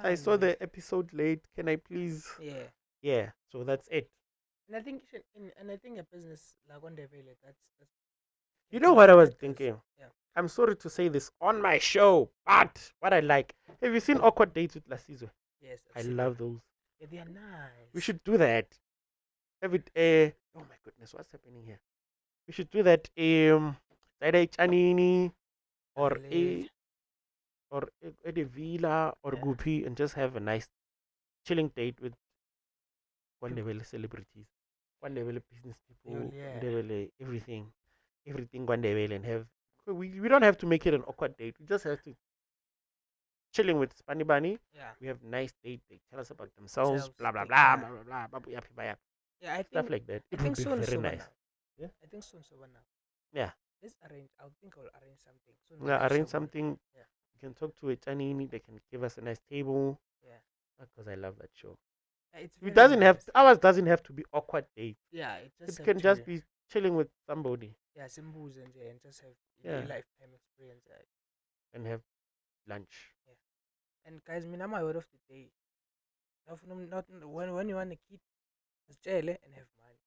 [SPEAKER 1] I saw the episode late. Can I please?
[SPEAKER 2] Yeah.
[SPEAKER 1] Yeah. So that's it.
[SPEAKER 2] And I think a business like KwaNdebele, that's.
[SPEAKER 1] You know what I was thinking?
[SPEAKER 2] Yeah.
[SPEAKER 1] I'm sorry to say this on my show, but what I like. Have you seen Awkward Dates with Lasizwe?
[SPEAKER 2] Yes.
[SPEAKER 1] I love those.
[SPEAKER 2] Yeah, they are nice.
[SPEAKER 1] We should do that. Have it. Oh my goodness, what's happening here? We should do that. Either Chanini or a villa or Gupi, and just have a nice chilling date with KwaNdebele celebrities, KwaNdebele business people, KwaNdebele everything. everything KwaNdebele and have. We don't have to make it an awkward date. We just have to chilling with Spani Bunny.
[SPEAKER 2] Yeah.
[SPEAKER 1] We have nice date. They tell us about themselves. Blah blah
[SPEAKER 2] Themselves,
[SPEAKER 1] blah
[SPEAKER 2] yeah.
[SPEAKER 1] blah blah blah. Blah blah.
[SPEAKER 2] Yeah, I
[SPEAKER 1] Stuff
[SPEAKER 2] think
[SPEAKER 1] like that.
[SPEAKER 2] I
[SPEAKER 1] It
[SPEAKER 2] think
[SPEAKER 1] would be
[SPEAKER 2] soon,
[SPEAKER 1] very
[SPEAKER 2] soon
[SPEAKER 1] nice.
[SPEAKER 2] enough.
[SPEAKER 1] Yeah.
[SPEAKER 2] I think soon, soon enough.
[SPEAKER 1] Yeah.
[SPEAKER 2] Let's arrange. I think I'll arrange something. Soon
[SPEAKER 1] Yeah,
[SPEAKER 2] enough,
[SPEAKER 1] arrange
[SPEAKER 2] soon.
[SPEAKER 1] something.
[SPEAKER 2] Yeah.
[SPEAKER 1] You can talk to a Chanini. They can give us a nice table.
[SPEAKER 2] Yeah.
[SPEAKER 1] Because I love that show.
[SPEAKER 2] It's
[SPEAKER 1] It
[SPEAKER 2] very
[SPEAKER 1] doesn't have
[SPEAKER 2] nice.
[SPEAKER 1] ours doesn't have to be awkward date.
[SPEAKER 2] Yeah, it just
[SPEAKER 1] It
[SPEAKER 2] have
[SPEAKER 1] can
[SPEAKER 2] to
[SPEAKER 1] just be chilling with somebody
[SPEAKER 2] yeah, symbols and just have
[SPEAKER 1] Yeah.
[SPEAKER 2] a lifetime experience.
[SPEAKER 1] and have lunch.
[SPEAKER 2] And guys, me, my word of the day. Not when you want a kid, just jail and have money.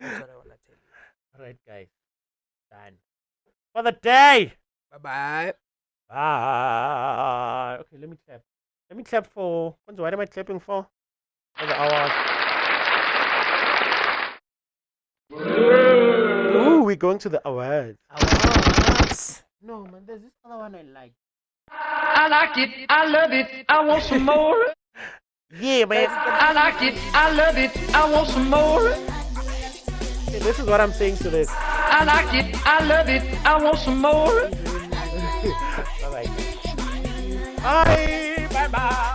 [SPEAKER 2] That's what I wanna tell you.
[SPEAKER 1] All right, guys. Done for the day.
[SPEAKER 2] Bye bye.
[SPEAKER 1] Bye. Okay, let me clap. Let me clap for. What am I clapping for? For the awards. Ooh, we're going to the awards.
[SPEAKER 2] Awards.
[SPEAKER 1] No, man, there's this other one I like.
[SPEAKER 3] I like it, I love it, I want some more.
[SPEAKER 1] Yeah, man.
[SPEAKER 3] I like it, I love it, I want some more.
[SPEAKER 1] Okay, this is what I'm saying to this.
[SPEAKER 3] I like it, I love it, I want some more.
[SPEAKER 1] Bye-bye. Bye. Bye-bye.